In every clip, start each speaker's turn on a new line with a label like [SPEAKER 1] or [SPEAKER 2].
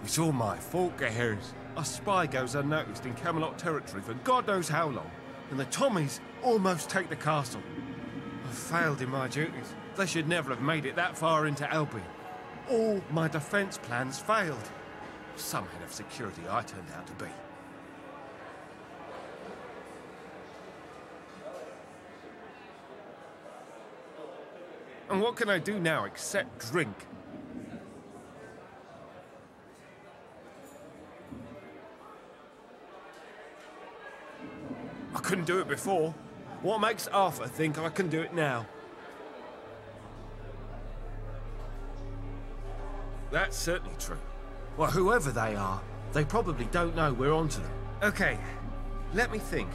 [SPEAKER 1] It's all my fault, Gaheris. A spy goes unnoticed in Camelot territory for God knows how long, and the Tommies almost take the castle. I failed in my duties. They should never have made it that far into Albion. All my defence plans failed. Some head of security I turned out to be. And what can I do now except drink? I couldn't do it before. What makes Arthur think I can do it now? That's certainly true. Well, whoever they are, they probably don't know we're onto them. Okay, let me think.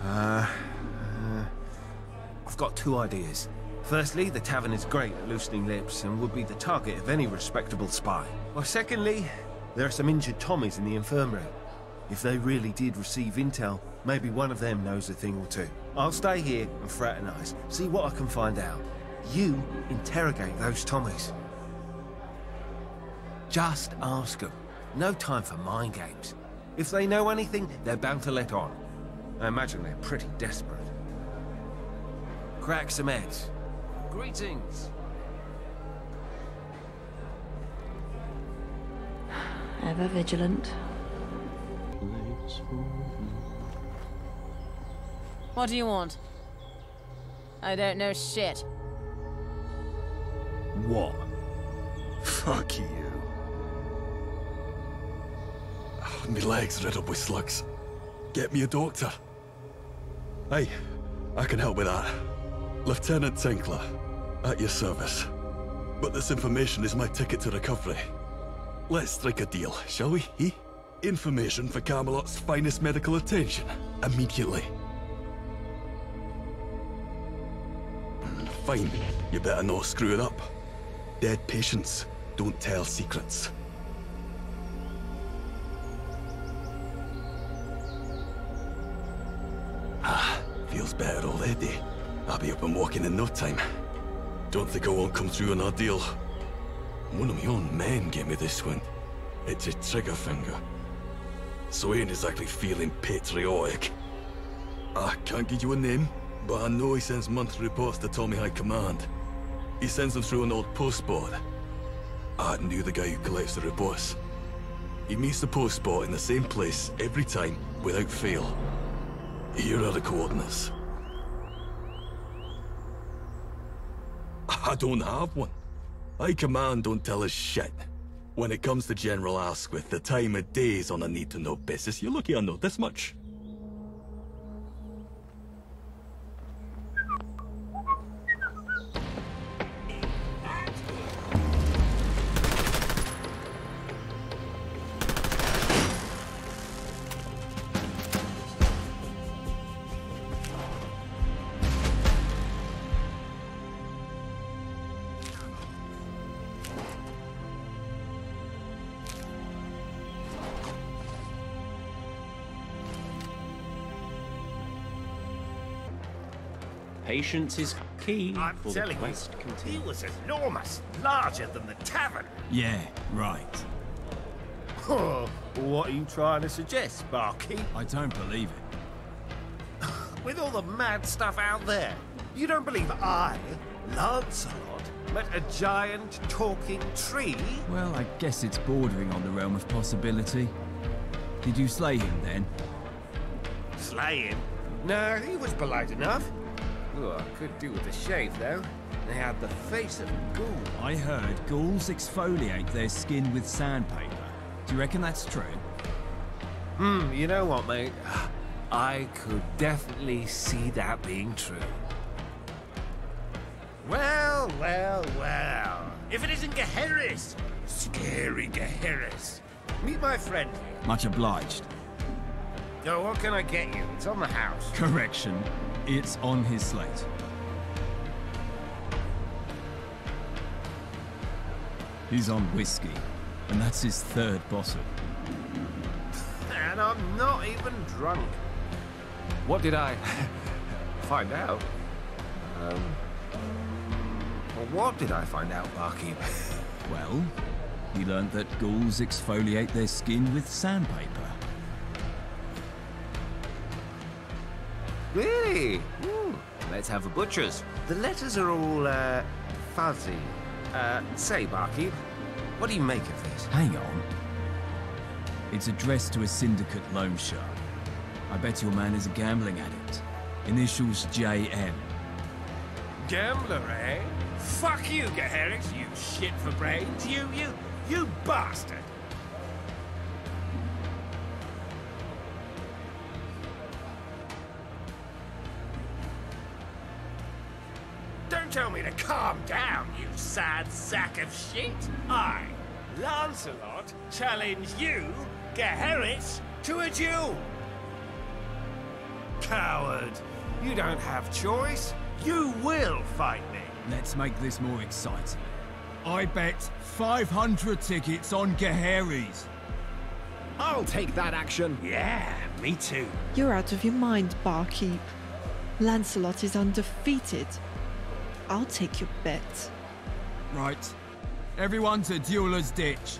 [SPEAKER 1] I've got two ideas. Firstly, the tavern is great at loosening lips and would be the target of any respectable spy. Well, secondly, there are some injured Tommies in the infirmary. If they really did receive intel, maybe one of them knows a thing or two. I'll stay here and fraternize, see what I can find out. You interrogate those Tommies. Just ask them. No time for mind games. If they know anything, they're bound to let on. I imagine they're pretty desperate. Crack some heads. Greetings.
[SPEAKER 2] Ever vigilant.
[SPEAKER 3] What do you want? I don't know shit.
[SPEAKER 4] What? Fuck you.
[SPEAKER 5] My leg's riddled with slugs. Get me a doctor. Aye, I can help with that. Lieutenant Tinkler, at your service. But this information is my ticket to recovery. Let's strike a deal, shall we, eh? Information for Camelot's finest medical attention, immediately. Fine, you better not screw it up. Dead patients don't tell secrets. Feels better already. I'll be up and walking in no time. Don't think I won't come through on our deal. One of my own men gave me this one. It's a trigger finger. So I ain't exactly feeling patriotic. I can't give you a name, but I know he sends monthly reports to Tommy High Command. He sends them through an old postboard. I knew the guy who collects the reports. He meets the postboard in the same place every time, without fail. Here are the coordinates. I don't have one. High Command don't tell us shit. When it comes to General Asquith, the time of day is on a need-to-know basis. You're lucky I know this much.
[SPEAKER 6] Patience is key
[SPEAKER 1] I'm
[SPEAKER 6] for the
[SPEAKER 1] telling
[SPEAKER 6] quest
[SPEAKER 1] you,
[SPEAKER 6] continue.
[SPEAKER 1] he was enormous, larger than the tavern.
[SPEAKER 4] Yeah, right.
[SPEAKER 1] Oh, what are you trying to suggest, Barkeep?
[SPEAKER 4] I don't believe it.
[SPEAKER 1] With all the mad stuff out there, you don't believe I, Lancelot, met a giant talking tree?
[SPEAKER 4] Well, I guess it's bordering on the realm of possibility. Did you slay him then?
[SPEAKER 1] Slay him? No, he was polite enough. Oh, I could do with a shave, though. They had the face of a ghoul.
[SPEAKER 4] I heard ghouls exfoliate their skin with sandpaper. Do you reckon that's true?
[SPEAKER 1] You know what, mate? I could definitely see that being true. Well, well, well. If it isn't Gaheris, scary Gaheris. Meet my friend here.
[SPEAKER 4] Much obliged.
[SPEAKER 1] Oh, what can I get you? It's on the house.
[SPEAKER 4] Correction. It's on his slate. He's on whiskey, and that's his third bottle.
[SPEAKER 1] And I'm not even drunk. What did I find out? Well, what did I find out, Barkeep?
[SPEAKER 4] Well, He learned that ghouls exfoliate their skin with sandpaper.
[SPEAKER 1] Really? Let's have a butcher's. The letters are all, fuzzy. Say, barkeep, what do you make of this?
[SPEAKER 4] Hang on. It's addressed to a syndicate loan shark. I bet your man is a gambling addict. Initials JM.
[SPEAKER 1] Gambler, eh? Fuck you, Gaheris, you shit for brains. You bastard! Don't tell me to calm down, you sad sack of shit. I, Lancelot, challenge you, Gaheris, to a duel. Coward! You don't have choice. You will fight me.
[SPEAKER 4] Let's make this more exciting. I bet 500 tickets on Gaheris.
[SPEAKER 6] I'll take that action.
[SPEAKER 1] Yeah, me too.
[SPEAKER 7] You're out of your mind, barkeep. Lancelot is undefeated. I'll take your bet.
[SPEAKER 4] Right. Everyone to Dueler's Ditch.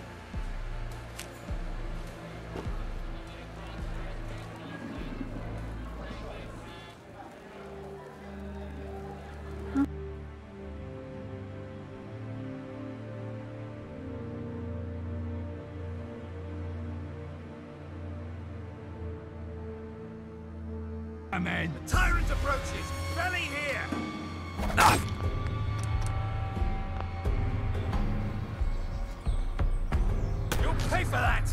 [SPEAKER 4] Man.
[SPEAKER 1] Tyrant approaches. Belly here. You'll pay for that.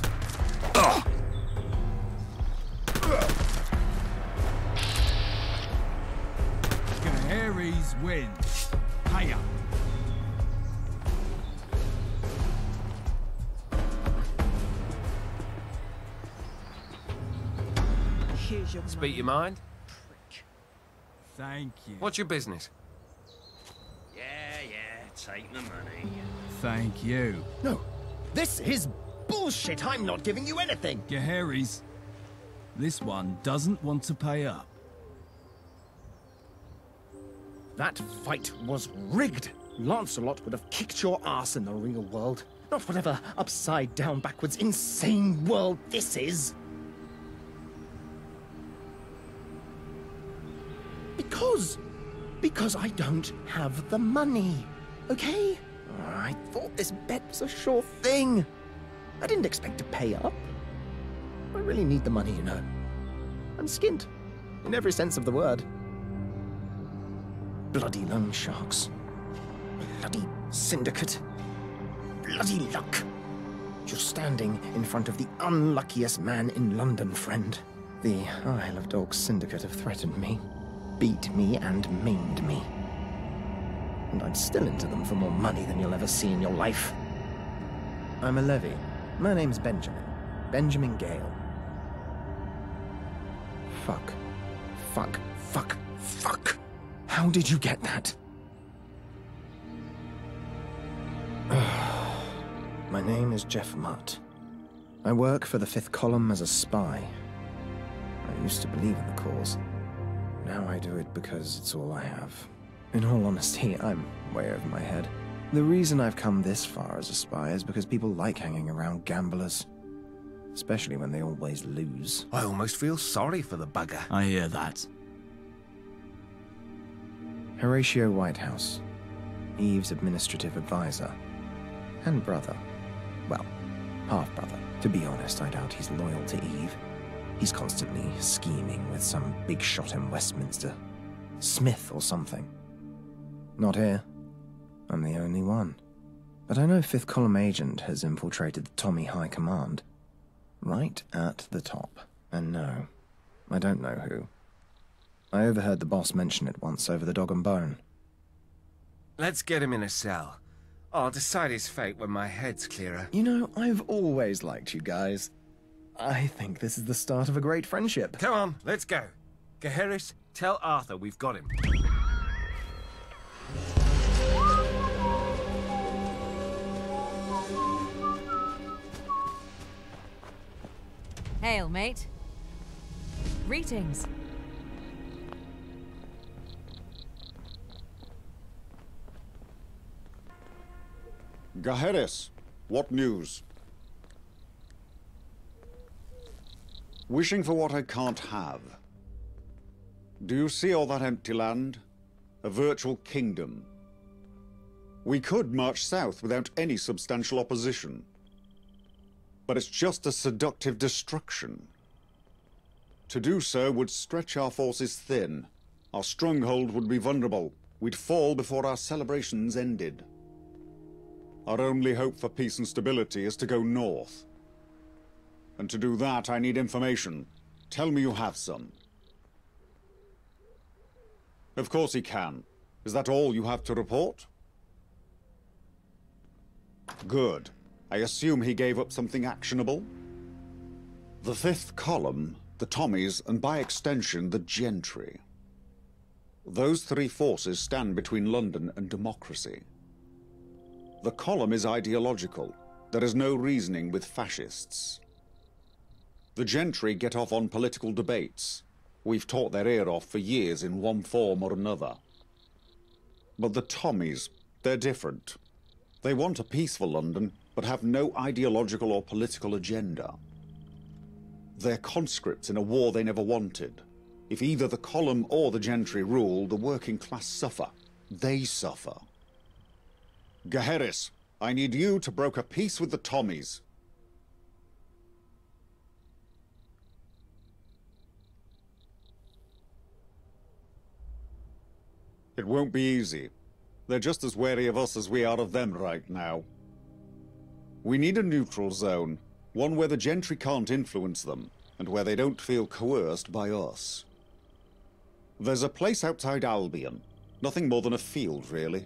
[SPEAKER 4] Gaheris wins. Pay up.
[SPEAKER 7] Here's your
[SPEAKER 1] Speak your mind.
[SPEAKER 4] Thank you.
[SPEAKER 1] What's your business?
[SPEAKER 8] Yeah, take the money.
[SPEAKER 4] Thank you.
[SPEAKER 6] No, this is bullshit. I'm not giving you anything.
[SPEAKER 4] Gaheris, this one doesn't want to pay up.
[SPEAKER 6] That fight was rigged. Lancelot would have kicked your ass in the real world. Not whatever upside down, backwards, insane world this is. Because I don't have the money, okay? I thought this bet was a sure thing. I didn't expect to pay up. I really need the money, you know. I'm skint, in every sense of the word. Bloody loan sharks. Bloody syndicate. Bloody luck. You're standing in front of the unluckiest man in London, friend. The Isle of Dogs syndicate have threatened me, beat me, and maimed me. And I'm still into them for more money than you'll ever see in your life. I'm a levy. My name's Benjamin. Benjamin Gale. Fuck. Fuck. Fuck. Fuck. How did you get that? My name is Jeff Mutt. I work for the Fifth Column as a spy. I used to believe in the cause. Now I do it because it's all I have. In all honesty, I'm way over my head. The reason I've come this far as a spy is because people like hanging around gamblers. Especially when they always lose.
[SPEAKER 1] I almost feel sorry for the bugger.
[SPEAKER 4] I hear that.
[SPEAKER 6] Horatio Whitehouse, Eve's administrative advisor. And brother. Well, half-brother. To be honest, I doubt he's loyal to Eve. He's constantly scheming with some big shot in Westminster. Smith or something. Not here. I'm the only one. But I know Fifth Column agent has infiltrated the Tommy High Command. Right at the top. And no, I don't know who. I overheard the boss mention it once over the dog and bone.
[SPEAKER 1] Let's get him in a cell. I'll decide his fate when my head's clearer.
[SPEAKER 6] You know, I've always liked you guys. I think this is the start of a great friendship.
[SPEAKER 1] Come on, let's go. Gaheris, tell Arthur we've got him.
[SPEAKER 3] Hail, mate. Greetings.
[SPEAKER 9] Gaheris, What news? Wishing for what I can't have. Do you see all that empty land? A virtual kingdom. We could march south without any substantial opposition. But it's just a seductive destruction. To do so would stretch our forces thin. Our stronghold would be vulnerable. We'd fall before our celebrations ended. Our only hope for peace and stability is to go north. And to do that, I need information. Tell me you have some. Of course he can. Is that all you have to report? Good. I assume he gave up something actionable? The fifth column, the Tommies, and by extension, the Gentry. Those three forces stand between London and democracy. The column is ideological. There is no reasoning with fascists. The Gentry get off on political debates. We've taught their ear off for years in one form or another. But the Tommies, they're different. They want a peaceful London, but have no ideological or political agenda. They're conscripts in a war they never wanted. If either the column or the Gentry rule, the working class suffer. They suffer. Gaheris, I need you to broker peace with the Tommies. It won't be easy. They're just as wary of us as we are of them right now. We need a neutral zone, one where the Gentry can't influence them, and where they don't feel coerced by us. There's a place outside Albion, nothing more than a field, really.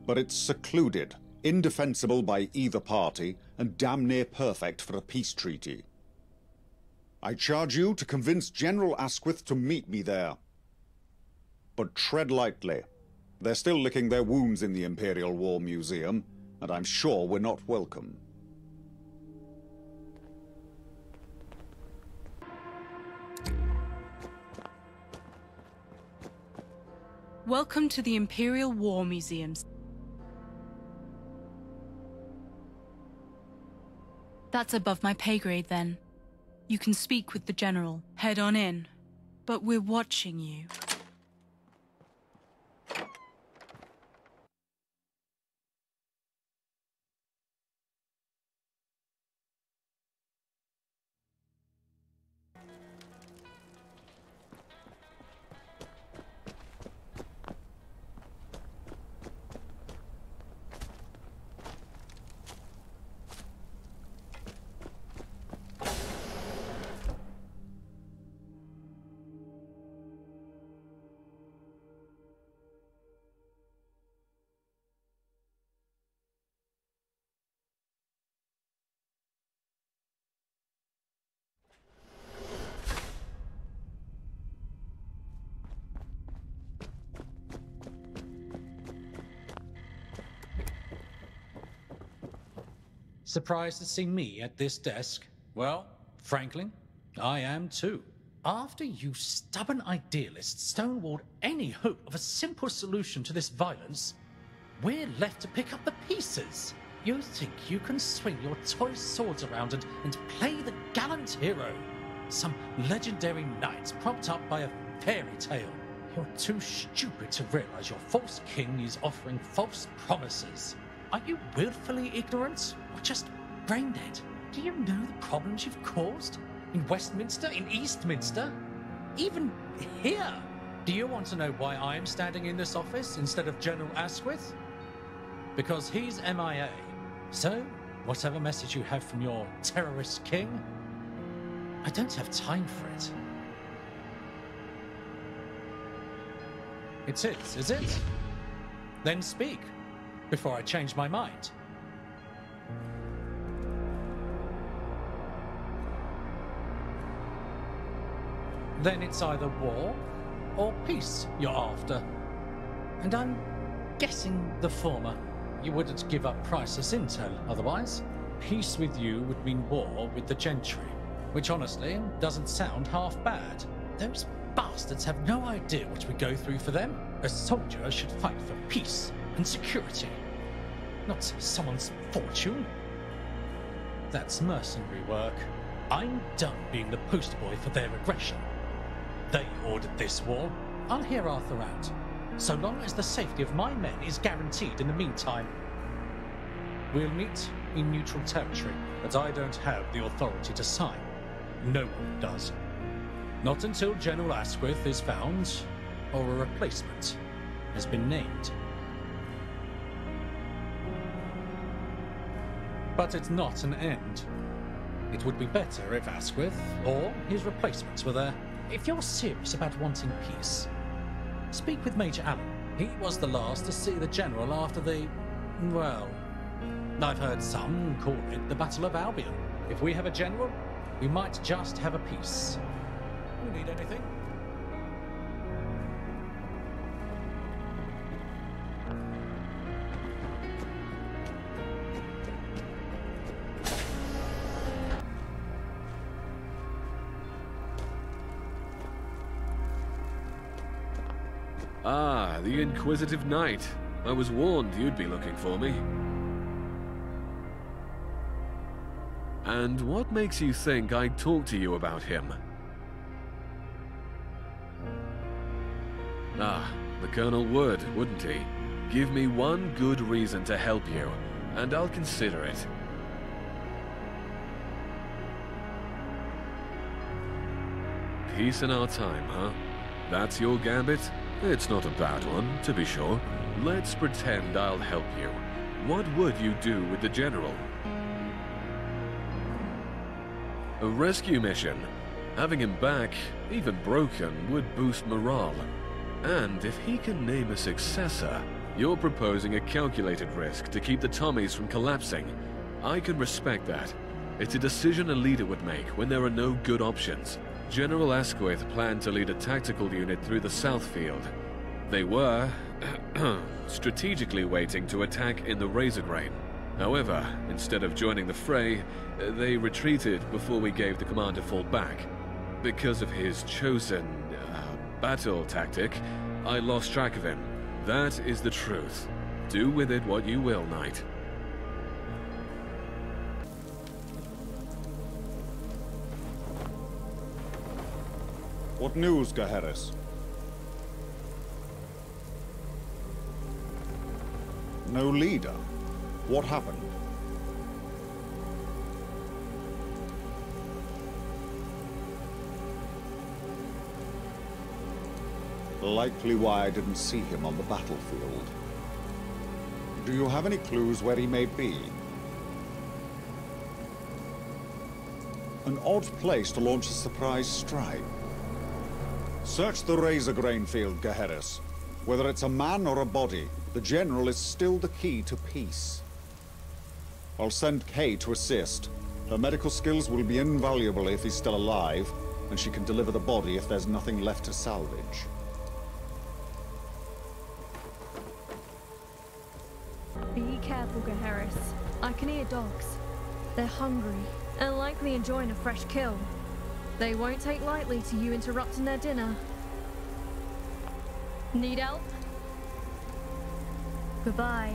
[SPEAKER 9] But it's secluded, indefensible by either party, and damn near perfect for a peace treaty. I charge you to convince General Asquith to meet me there. But tread lightly. They're still licking their wounds in the Imperial War Museum, and I'm sure we're not welcome.
[SPEAKER 10] Welcome to the Imperial War Museums. That's above my pay grade, then. You can speak with the General. Head on in. But we're watching you.
[SPEAKER 11] Surprised to see me at this desk? Well, frankly, I am too. After you stubborn idealists stonewalled any hope of a simple solution to this violence, we're left to pick up the pieces. You think you can swing your toy swords around and play the gallant hero? Some legendary knight propped up by a fairy tale. You're too stupid to realize your false king is offering false promises. Are you willfully ignorant, or just brain dead? Do you know the problems you've caused? In Westminster, in Eastminster, even here? Do you want to know why I'm standing in this office instead of General Asquith? Because he's MIA. So, whatever message you have from your terrorist king, I don't have time for it. It's his, is it? Then speak, before I change my mind. Then it's either war or peace you're after. And I'm guessing the former. You wouldn't give up priceless intel otherwise. Peace with you would mean war with the Gentry, which honestly doesn't sound half bad. Those bastards have no idea what we go through for them. A soldier should fight for peace and security. not someone's fortune. That's mercenary work. I'm done being the poster boy for their aggression. They ordered this war. I'll hear Arthur out, so long as the safety of my men is guaranteed in the meantime. We'll meet in neutral territory, but I don't have the authority to sign. No one does. Not until General Asquith is found, or a replacement has been named. But it's not an end. It would be better if Asquith or his replacements were there. If you're serious about wanting peace, speak with Major Allen. He was the last to see the General after the... well, I've heard some call it the Battle of Albion. If we have a General, we might just have a peace. You need anything?
[SPEAKER 12] Ah, the Inquisitive Knight. I was warned you'd be looking for me. And what makes you think I'd talk to you about him? Ah, the Colonel would, wouldn't he? Give me one good reason to help you, and I'll consider it. Peace in our time, huh? That's your gambit? It's not a bad one, to be sure. Let's pretend I'll help you. What would you do with the General? A rescue mission. Having him back, even broken, would boost morale. And if he can name a successor, you're proposing a calculated risk to keep the Tommies from collapsing. I can respect that. It's a decision a leader would make when there are no good options. General Asquith planned to lead a tactical unit through the South Field. They were strategically waiting to attack in the Razorgrain. However, instead of joining the fray, they retreated before we gave the command a fall back. Because of his chosen battle tactic, I lost track of him. That is the truth. Do with it what you will, Knight.
[SPEAKER 9] What news, Gaheris? No leader? What happened? Likely why I didn't see him on the battlefield. Do you have any clues where he may be? An odd place to launch a surprise strike. Search the Razorgrain field, Gaheris. Whether it's a man or a body, the General is still the key to peace. I'll send Kay to assist. Her medical skills will be invaluable if he's still alive, and she can deliver the body if there's nothing left to salvage.
[SPEAKER 13] Be careful, Gaheris. I can hear dogs. They're hungry, and likely enjoying a fresh kill. They won't take lightly to you interrupting their dinner. Need help? Goodbye.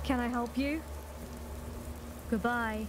[SPEAKER 13] Can I help you? Goodbye.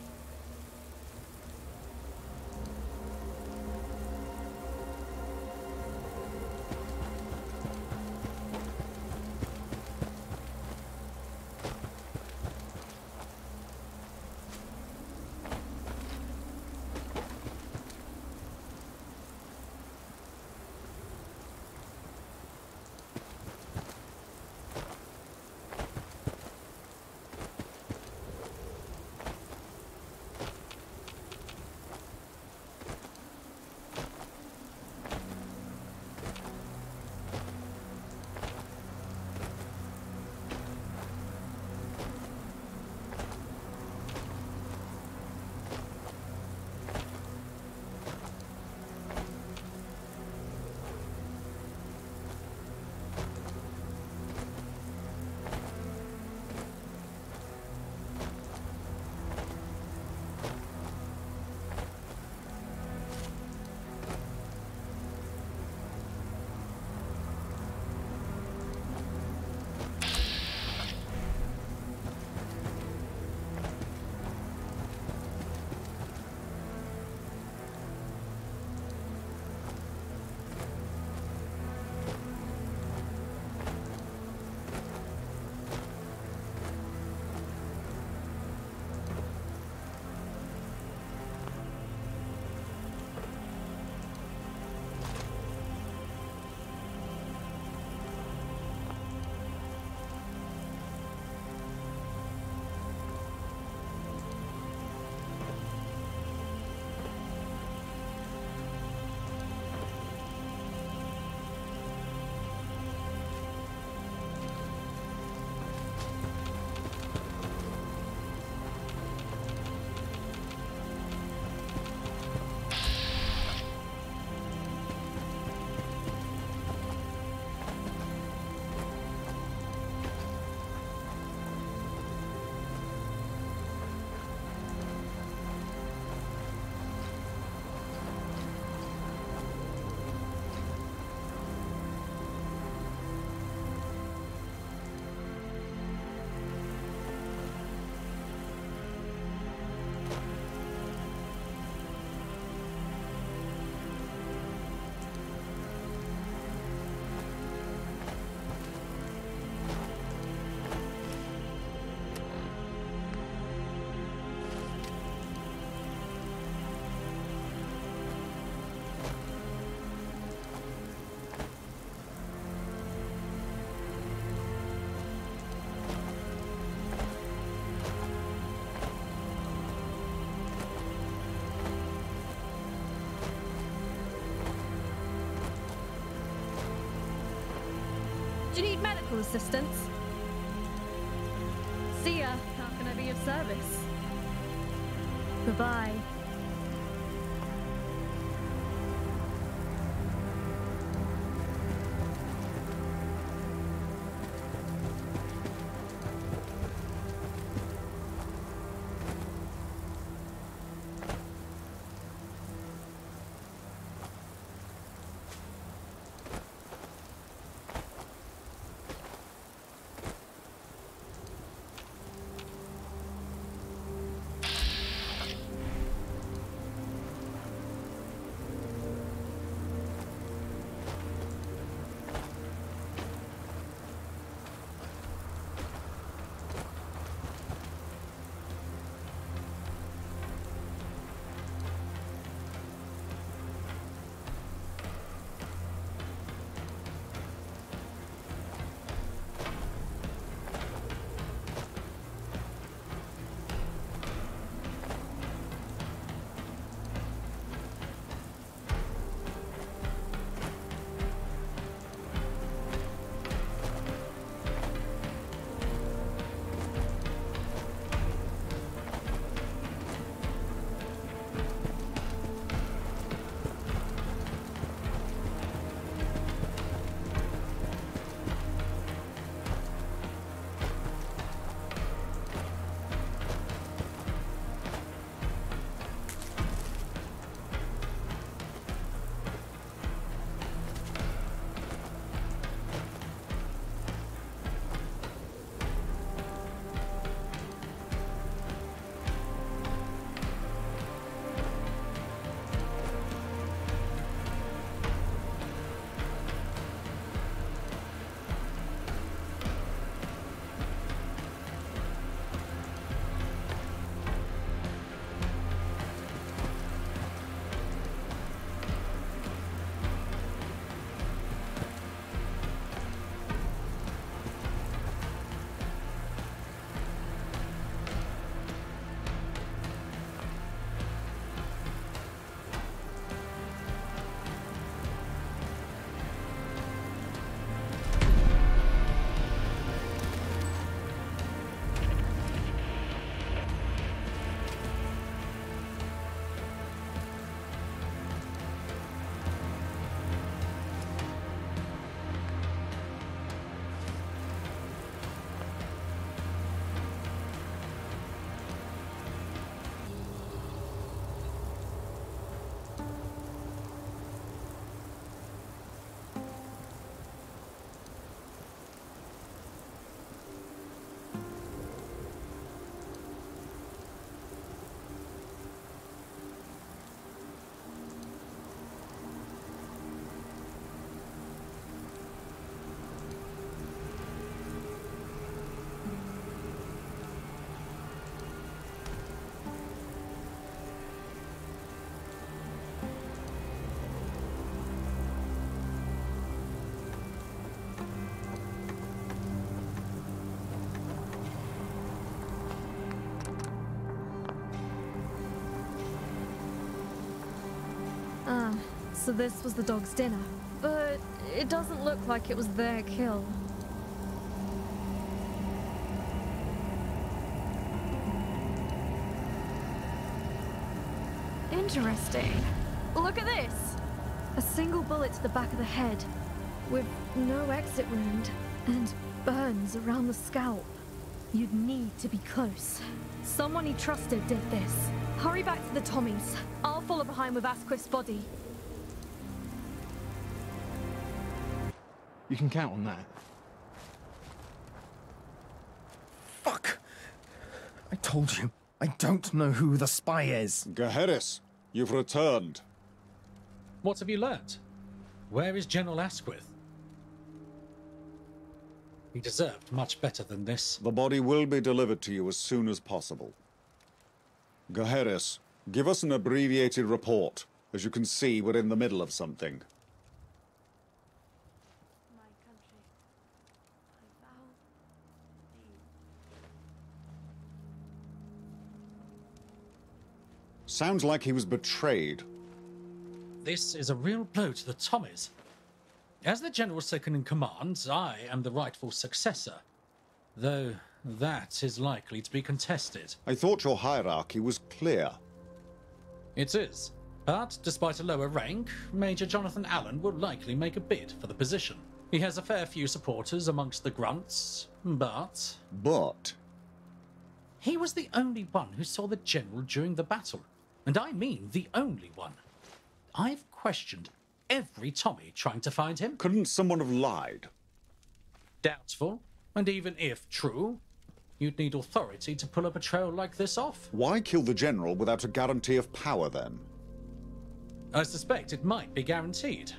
[SPEAKER 13] Do you need medical assistance? See ya. How can I be of service? Goodbye. So this was the dog's dinner, but it doesn't look like it was their kill. Interesting. Look at this! A single bullet to the back of the head, with no exit wound, and burns around the scalp. You'd need to be close. Someone he trusted did this. Hurry back to the Tommies. I'll follow behind with Asquith's body.
[SPEAKER 14] You can count on that.
[SPEAKER 6] Fuck! I told you, I don't know who the spy is.
[SPEAKER 9] Gaheris, you've returned.
[SPEAKER 11] What have you learnt? Where is General Asquith? He deserved much better than this.
[SPEAKER 9] The body will be delivered to you as soon as possible. Gaheris, give us an abbreviated report. As you can see, we're in the middle of something. Sounds like he was betrayed.
[SPEAKER 11] This is a real blow to the Tommies. As the general second in command, I am the rightful successor. Though that is likely to be contested.
[SPEAKER 9] I thought your hierarchy was clear.
[SPEAKER 11] It is. But despite a lower rank, Major Jonathan Allen will likely make a bid for the position. He has a fair few supporters amongst the grunts, but...
[SPEAKER 9] But?
[SPEAKER 11] He was the only one who saw the general during the battle. And I mean the only one. I've questioned every Tommy trying to find him.
[SPEAKER 9] Couldn't someone have lied?
[SPEAKER 11] Doubtful. And even if true, you'd need authority to pull a betrayal like this off.
[SPEAKER 9] Why kill the general without a guarantee of power, then?
[SPEAKER 11] I suspect it might be guaranteed.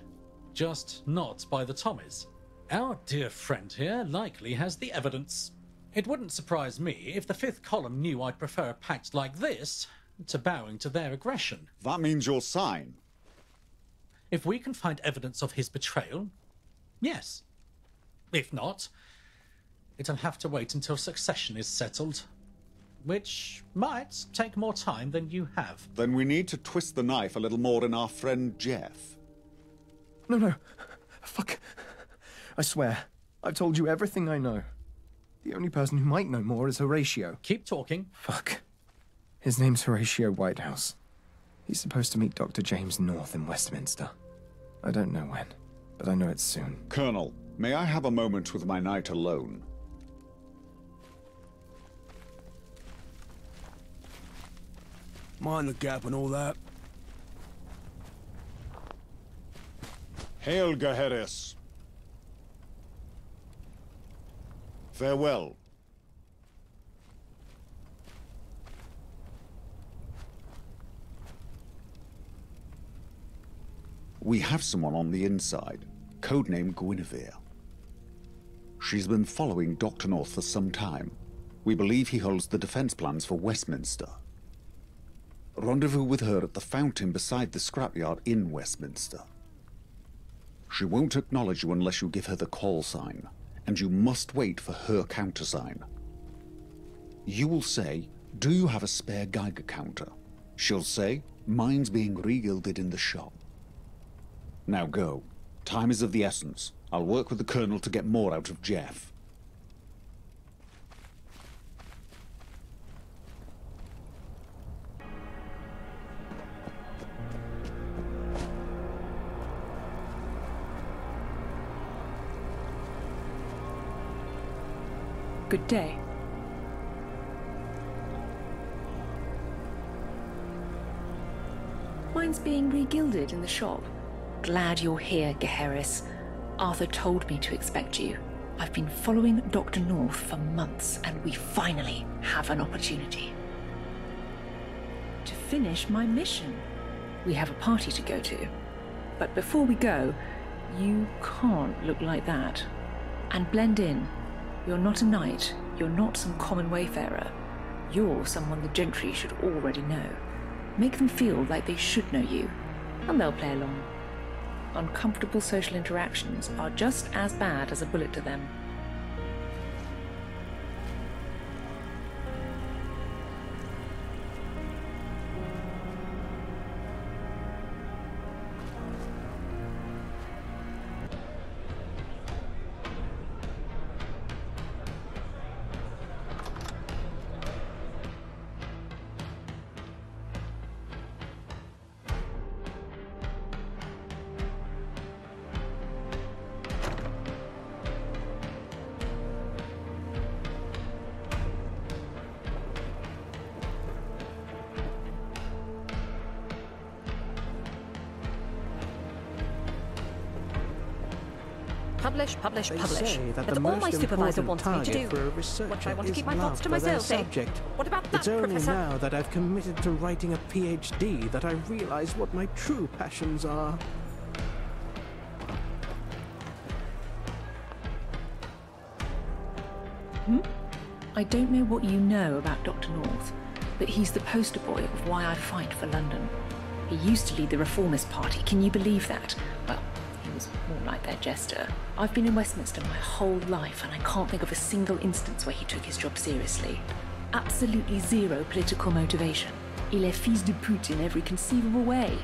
[SPEAKER 11] Just not by the Tommies. Our dear friend here likely has the evidence. It wouldn't surprise me if the fifth column knew I'd prefer a pact like this to bowing to their aggression.
[SPEAKER 9] That means you'll sign.
[SPEAKER 11] If we can find evidence of his betrayal, yes. If not, it'll have to wait until succession is settled. Which might take more time than you have.
[SPEAKER 9] Then we need to twist the knife a little more in our friend Jeff.
[SPEAKER 6] No. Fuck. I swear, I've told you everything I know. The only person who might know more is Horatio.
[SPEAKER 11] Keep talking.
[SPEAKER 6] Fuck. His name's Horatio Whitehouse. He's supposed to meet Dr. James North in Westminster. I don't know when, but I know it's soon.
[SPEAKER 9] Colonel, may I have a moment with my knight alone?
[SPEAKER 14] Mind the gap and all that.
[SPEAKER 9] Hail, Gaheris. Farewell. We have someone on the inside, codenamed Guinevere. She's been following Dr. North for some time. We believe he holds the defense plans for Westminster. Rendezvous with her at the fountain beside the scrapyard in Westminster. She won't acknowledge you unless you give her the call sign, and you must wait for her countersign. You will say, "Do you have a spare Geiger counter?" She'll say, "Mine's being regilded in the shop." Now go. Time is of the essence. I'll work with the Colonel to get more out of Jeff.
[SPEAKER 2] Good day. Mine's being regilded in the shop. Glad you're here, Gaheris. Arthur told me to expect you. I've been following Dr. North for months, and we finally have an opportunity. To finish my mission. We have a party to go to. But before we go, you can't look like that. And blend in. You're not a knight. You're not some common wayfarer. You're someone the gentry should already know. Make them feel like they should know you, and they'll play along. Uncomfortable social interactions are just as bad as a bullet to them.
[SPEAKER 15] Publish.
[SPEAKER 14] They say that
[SPEAKER 15] That's
[SPEAKER 14] the
[SPEAKER 15] all
[SPEAKER 14] most
[SPEAKER 15] my supervisor
[SPEAKER 14] important
[SPEAKER 15] wants me to
[SPEAKER 14] target
[SPEAKER 15] do.
[SPEAKER 14] for a researcher
[SPEAKER 15] What I want to
[SPEAKER 14] is
[SPEAKER 15] keep my thoughts to
[SPEAKER 14] love for their
[SPEAKER 15] myself, eh?
[SPEAKER 14] subject.
[SPEAKER 15] What about that,
[SPEAKER 14] It's only
[SPEAKER 15] Professor?
[SPEAKER 14] now that I've committed to writing a PhD that I realize what my true passions are.
[SPEAKER 2] I don't know what you know about Dr. North, but he's the poster boy of why I fight for London. He used to lead the Reformist Party, can you believe that? Well, he was more like their jester. I've been in Westminster my whole life, and I can't think of a single instance where he took his job seriously. Absolutely zero political motivation. Il est fils de pute in every conceivable way.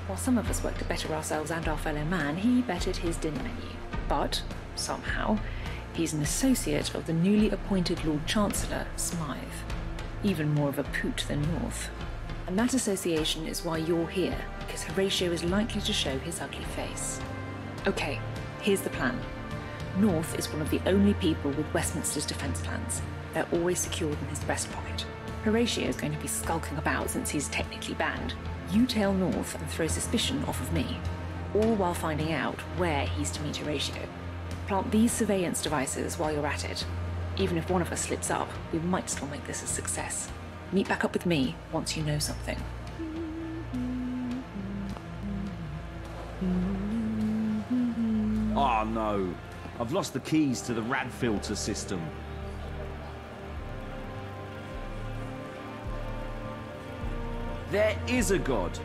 [SPEAKER 2] While some of us work to better ourselves and our fellow man, he bettered his dinner menu. But, somehow, he's an associate of the newly appointed Lord Chancellor, Smythe. Even more of a poot than North. And that association is why you're here, because Horatio is likely to show his ugly face. Okay, here's the plan. North is one of the only people with Westminster's defence plans. They're always secured in his breast pocket. Horatio is going to be skulking about since he's technically banned. You tail North and throw suspicion off of me, all while finding out where he's to meet Horatio. Plant these surveillance devices while you're at it. Even if one of us slips up, we might still make this a success. Meet back up with me once you know something.
[SPEAKER 15] Oh no, I've lost the keys to the rad filter system. There is a god.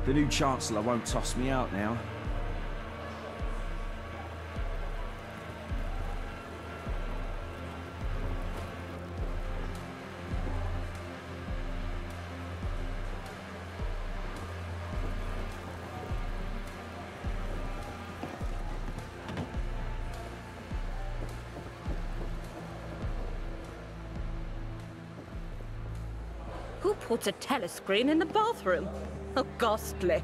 [SPEAKER 15] The new Chancellor won't toss me out now.
[SPEAKER 16] Who puts a telescreen in the bathroom? How ghastly.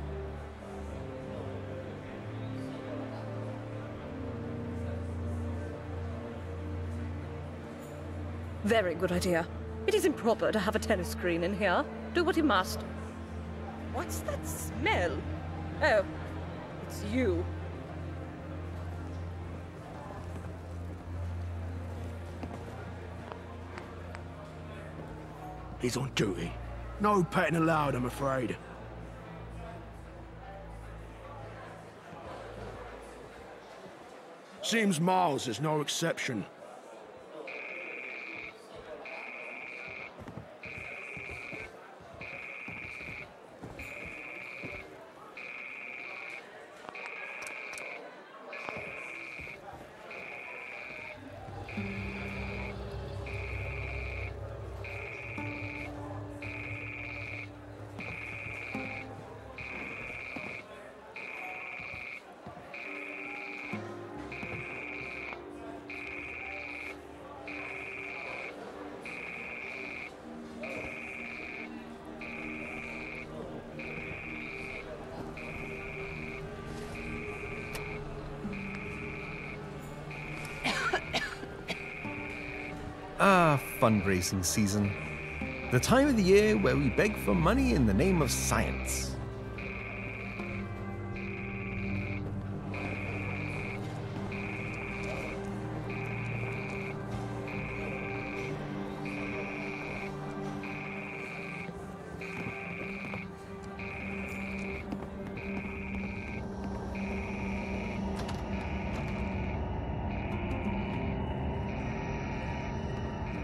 [SPEAKER 16] Very good idea. It is improper to have a telescreen in here. Do what you must. What's that smell? Oh, it's you.
[SPEAKER 17] He's on duty. No petting allowed, I'm afraid. Seems Miles is no exception.
[SPEAKER 18] Ah, fundraising season. The time of the year where we beg for money in the name of science.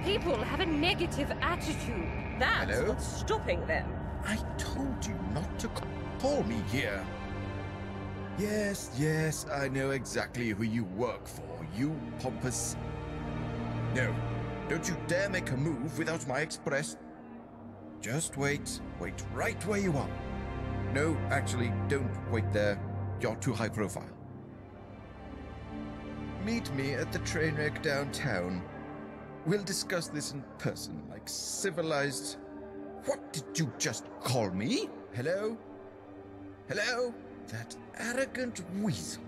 [SPEAKER 16] People have a negative attitude. That's
[SPEAKER 19] Hello?
[SPEAKER 16] what's stopping them.
[SPEAKER 19] I told you not to call me here. Yes, I know exactly who you work for, you pompous... No, don't you dare make a move without my express... Just wait right where you are. No, actually, don't wait there. You're too high profile. Meet me at the train wreck downtown. We'll discuss this in person, like civilized... What did you just call me? Hello? Hello? That arrogant weasel.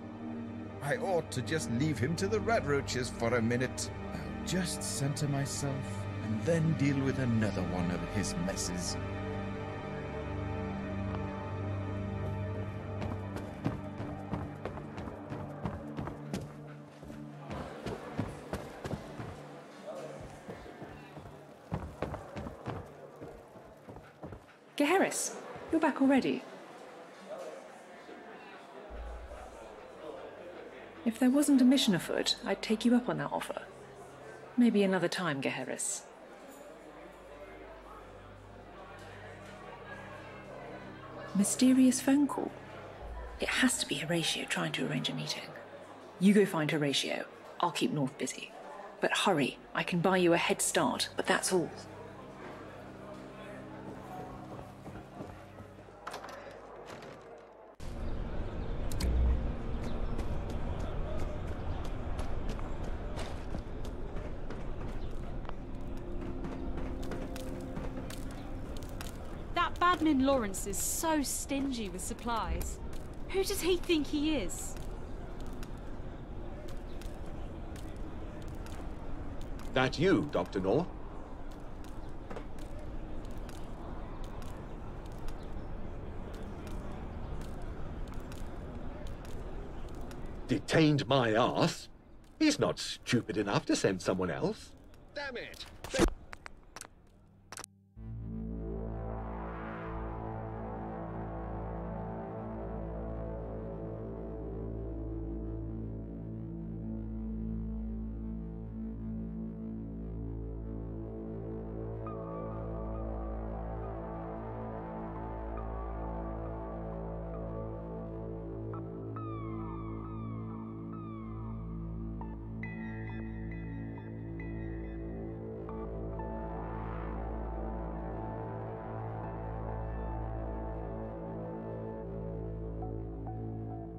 [SPEAKER 19] I ought to just leave him to the rat roaches for a minute. I'll just center myself and then deal with another one of his messes.
[SPEAKER 2] Geharis, you're back already. If there wasn't a mission afoot, I'd take you up on that offer. Maybe another time, Geharis. Mysterious phone call. It has to be Horatio trying to arrange a meeting. You go find Horatio. I'll keep North busy. But hurry, I can buy you a head start, but that's all.
[SPEAKER 10] That Badman Lawrence is so stingy with supplies. Who does he think he is?
[SPEAKER 20] That you, Dr. North? Detained my arse? He's not stupid enough to send someone else. Damn it!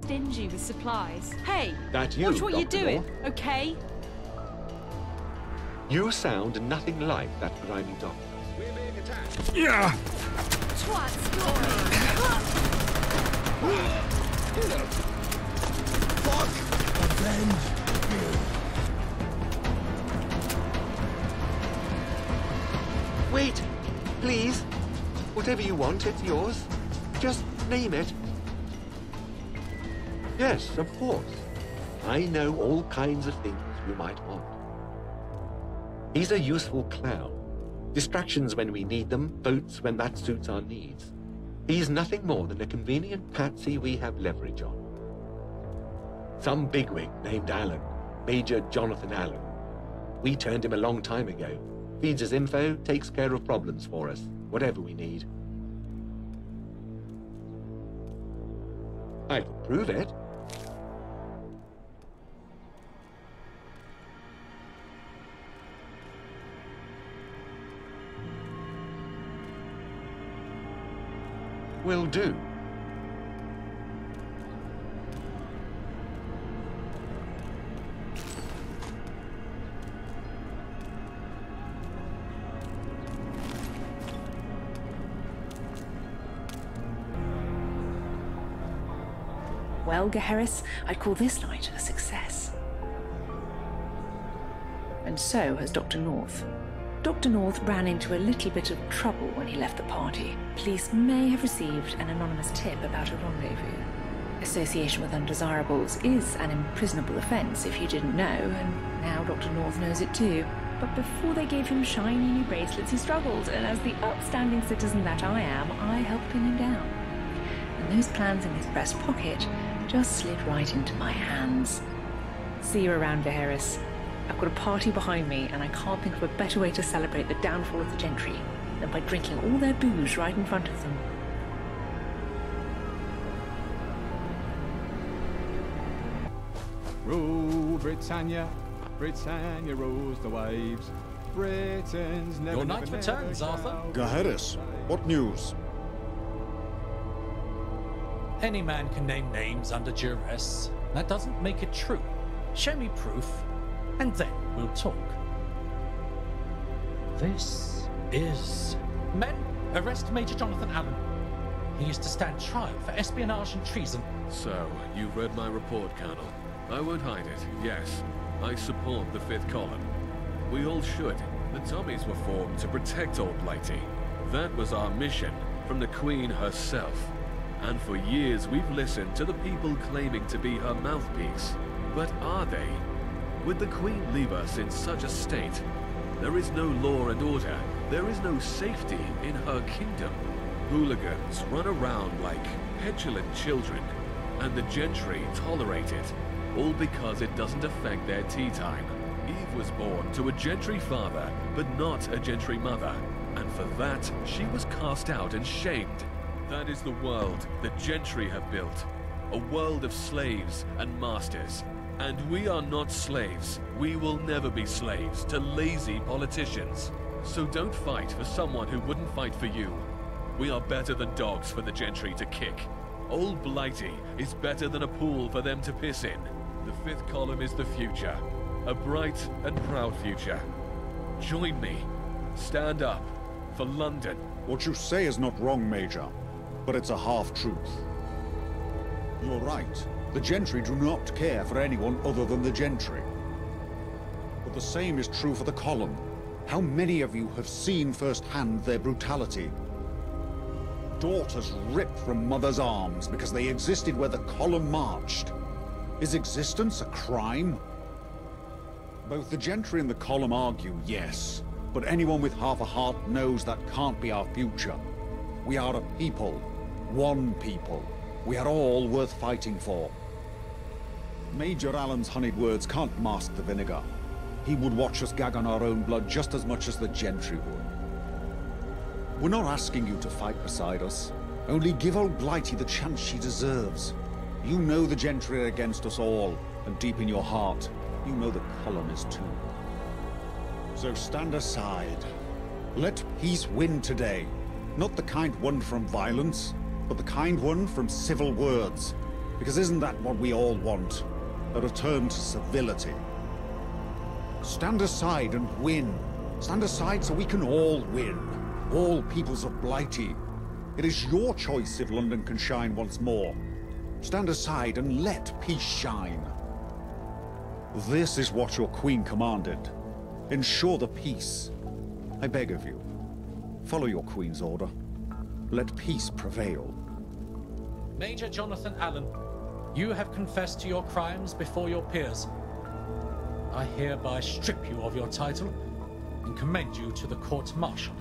[SPEAKER 10] Stingy with supplies. Hey,
[SPEAKER 20] That you,
[SPEAKER 10] watch what you're
[SPEAKER 20] Dr.
[SPEAKER 10] doing,
[SPEAKER 20] North?
[SPEAKER 10] okay?
[SPEAKER 20] You sound nothing like that grimy doctor. We're being attacked.
[SPEAKER 17] Yeah!
[SPEAKER 13] Twats, got
[SPEAKER 20] Wait, please. Whatever you want, it's yours. Just name it. Yes, of course. I know all kinds of things you might want. He's a useful clown. Distractions when we need them, votes when that suits our needs. He's nothing more than a convenient patsy we have leverage on. Some bigwig named Allen, Major Jonathan Allen. We turned him a long time ago. Feeds us info, takes care of problems for us, whatever we need. I could prove it. Will do.
[SPEAKER 2] Well, Geheris, I'd call this night a success. And so has Dr. North. Dr. North ran into a little bit of trouble when he left the party. Police may have received an anonymous tip about a rendezvous. Association with undesirables is an imprisonable offence if you didn't know, and now Dr. North knows it too. But before they gave him shiny new bracelets, he struggled, and as the upstanding citizen that I am, I helped pin him down. And those plans in his breast pocket just slid right into my hands. See you around, Geheris. I've got a party behind me, and I can't think of a better way to celebrate the downfall of the gentry than by drinking all their booze right in front of them.
[SPEAKER 21] Rule Britannia, Britannia rules the waves. Britain's never.
[SPEAKER 11] Your knight returns, Arthur.
[SPEAKER 9] Gaheris, what news?
[SPEAKER 11] Any man can name names under duress. That doesn't make it true. Show me proof, and then we'll talk. This is... Men, arrest Major Jonathan Allen. He is to stand trial for espionage and treason.
[SPEAKER 12] So, you've read my report, Colonel. I won't hide it. Yes, I support the Fifth Column. We all should. The Tommies were formed to protect Old Blighty. That was our mission, from the Queen herself. And for years we've listened to the people claiming to be her mouthpiece. But are they? Would the Queen leave us in such a state? There is no law and order. There is no safety in her kingdom. Hooligans run around like petulant children, and the gentry tolerate it, all because it doesn't affect their tea time. Eve was born to a gentry father, but not a gentry mother, and for that, she was cast out and shamed. That is the world the gentry have built, a world of slaves and masters. And we are not slaves. We will never be slaves to lazy politicians. So don't fight for someone who wouldn't fight for you. We are better than dogs for the gentry to kick. Old Blighty is better than a pool for them to piss in. The Fifth Column is the future. A bright and proud future. Join me. Stand up for London.
[SPEAKER 9] What you say is not wrong, Major, but it's a half-truth. You're right. The gentry do not care for anyone other than the gentry. But the same is true for the column. How many of you have seen firsthand their brutality? Daughters ripped from mothers' arms because they existed where the column marched. Is existence a crime? Both the gentry and the column argue, yes. But anyone with half a heart knows that can't be our future. We are a people. One people. We are all worth fighting for. Major Allen's honeyed words can't mask the vinegar. He would watch us gag on our own blood just as much as the gentry would. We're not asking you to fight beside us. Only give old Blighty the chance she deserves. You know the gentry are against us all, and deep in your heart, you know the column is too. So stand aside. Let peace win today. Not the kind won from violence, but the kind won from civil words. Because isn't that what we all want? A return to civility. Stand aside and win. Stand aside so we can all win. All peoples of Blighty. It is your choice if London can shine once more. Stand aside and let peace shine. This is what your queen commanded. Ensure the peace. I beg of you, follow your queen's order. Let peace prevail.
[SPEAKER 11] Major Jonathan Allen, you have confessed to your crimes before your peers. I hereby strip you of your title and commend you to the court-martial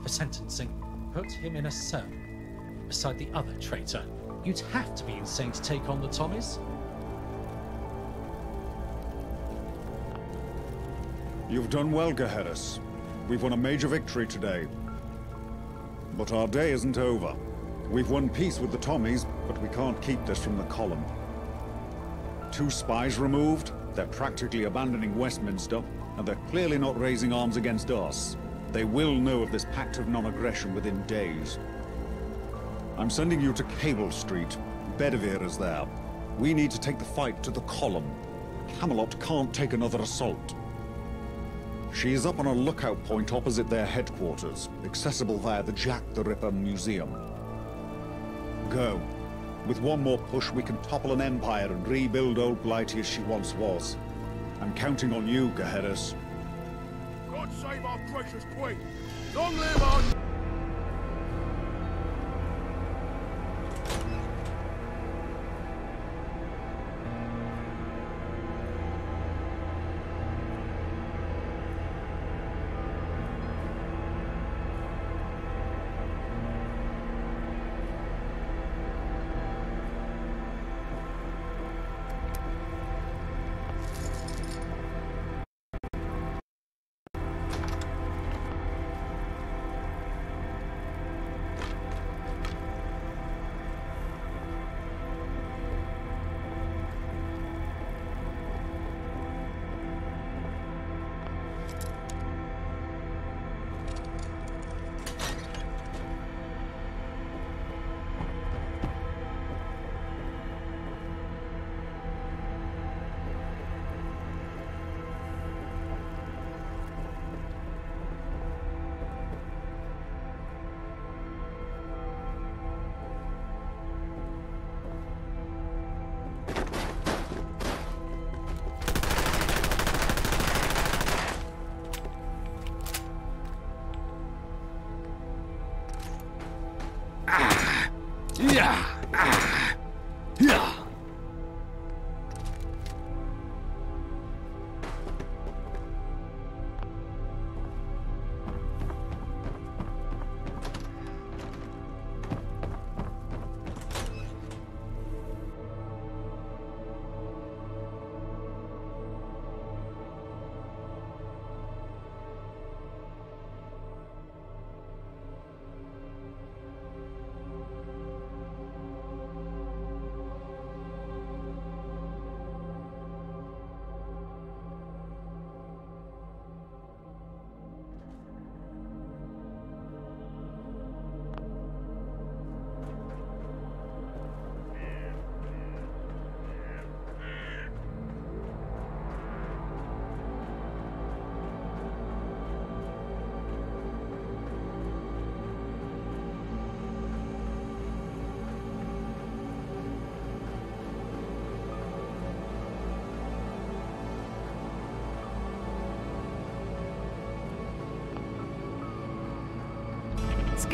[SPEAKER 11] for sentencing. Put him in a cell beside the other traitor. You'd have to be insane to take on the Tommies.
[SPEAKER 9] You've done well, Gaheris. We've won a major victory today. But our day isn't over. We've won peace with the Tommies, but we can't keep this from the column. 2 spies removed, they're practically abandoning Westminster, and they're clearly not raising arms against us. They will know of this pact of non-aggression within days. I'm sending you to Cable Street. Bedivere is there. We need to take the fight to the column. Camelot can't take another assault. She is up on a lookout point opposite their headquarters, accessible via the Jack the Ripper Museum. Go. With one more push, we can topple an empire and rebuild old Blighty as she once was. I'm counting on you, Gaheris.
[SPEAKER 17] God save our precious queen! Long live our...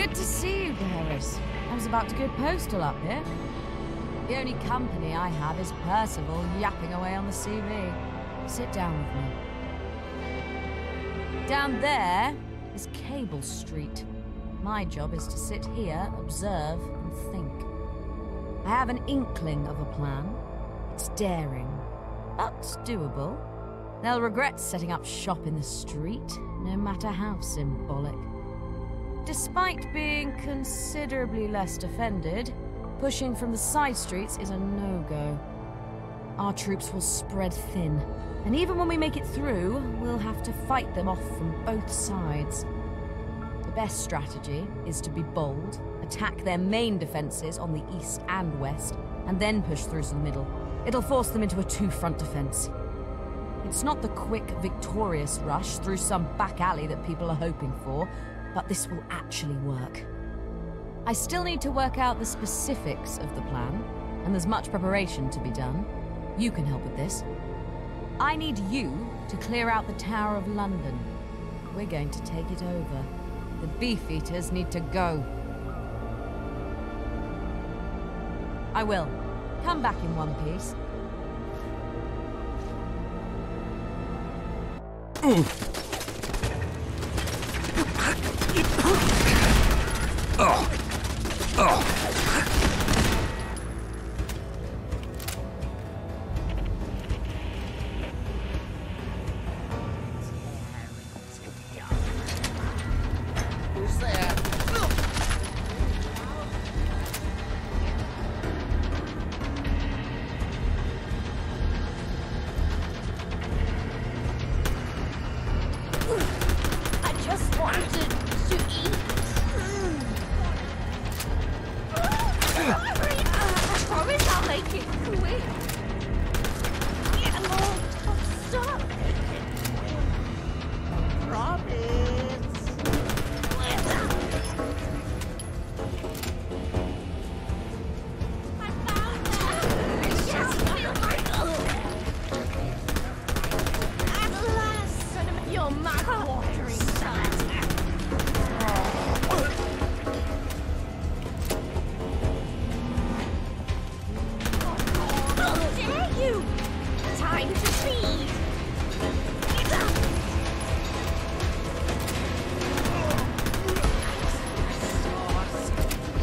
[SPEAKER 5] Good to see you, Garrus. I was about to go postal up here. The only company I have is Percival yapping away on the CV. Sit down with me. Down there is Cable Street. My job is to sit here, observe, and think. I have an inkling of a plan. It's daring, but doable. They'll regret setting up shop in the street, no matter how symbolic. Despite being considerably less defended, pushing from the side streets is a no-go. Our troops will spread thin, and even when we make it through, we'll have to fight them off from both sides. The best strategy is to be bold, attack their main defenses on the east and west, and then push through to the middle. It'll force them into a two-front defense. It's not the quick, victorious rush through some back alley that people are hoping for, but this will actually work. I still need to work out the specifics of the plan, and there's much preparation to be done. You can help with this. I need you to clear out the Tower of London. We're going to take it over. The Beefeaters need to go. I will. Come back in one piece.
[SPEAKER 22] Who's there? I just wanted to eat. I promise I'll make it quick. Oh, stop. Promise. Your mouth-watering son. How dare you! Time to feed.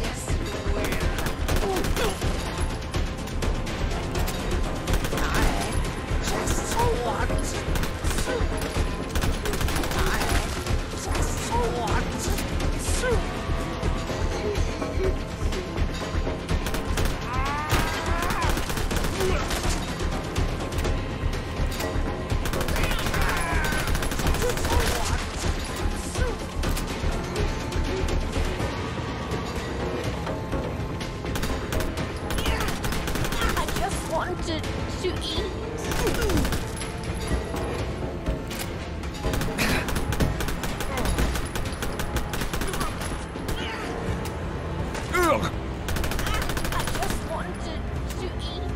[SPEAKER 22] Yes, you will. I just want soup. I just wanted to eat. I just wanted to eat.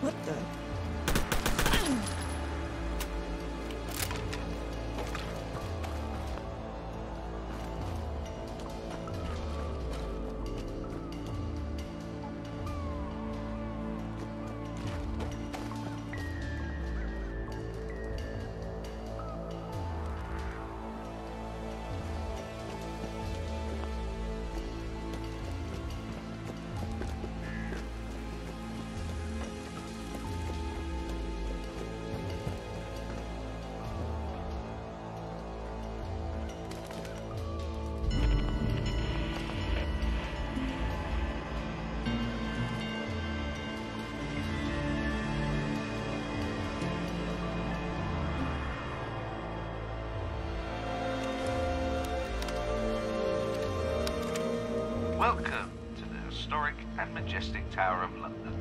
[SPEAKER 7] What the?
[SPEAKER 8] Welcome to the historic and majestic Tower of London.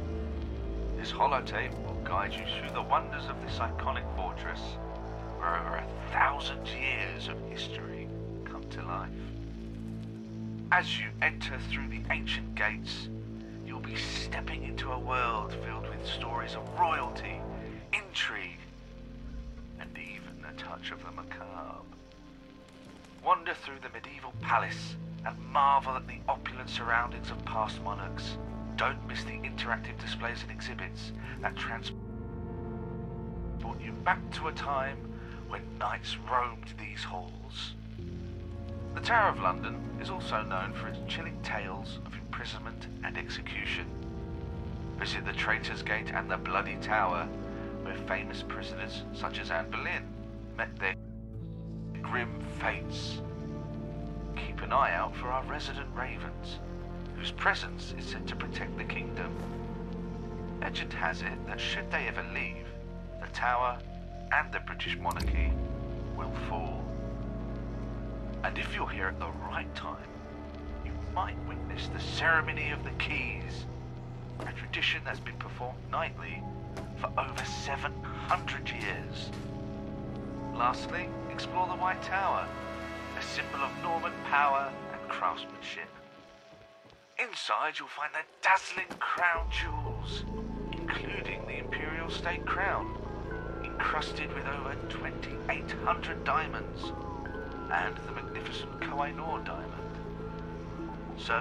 [SPEAKER 8] This holotape will guide you through the wonders of this iconic fortress, where over 1,000 years of history come to life. As you enter through the ancient gates, you'll be stepping into a world filled with stories of royalty, intrigue, and even a touch of the macabre. Wander through the medieval palace and marvel at the opulent surroundings of past monarchs. Don't miss the interactive displays and exhibits that transport you back to a time when knights roamed these halls. The Tower of London is also known for its chilling tales of imprisonment and execution. Visit the Traitor's Gate and the Bloody Tower, where famous prisoners such as Anne Boleyn met their grim fates. Keep an eye out for our resident ravens, whose presence is said to protect the kingdom. Legend has it that should they ever leave, the tower and the British monarchy will fall. And if you're here at the right time, you might witness the ceremony of the keys, a tradition that's been performed nightly for over 700 years. Lastly, explore the White Tower, a symbol of Norman power and craftsmanship. Inside you'll find the dazzling crown jewels, including the Imperial State Crown, encrusted with over 2,800 diamonds, and the magnificent Koh-i-Noor diamond. So,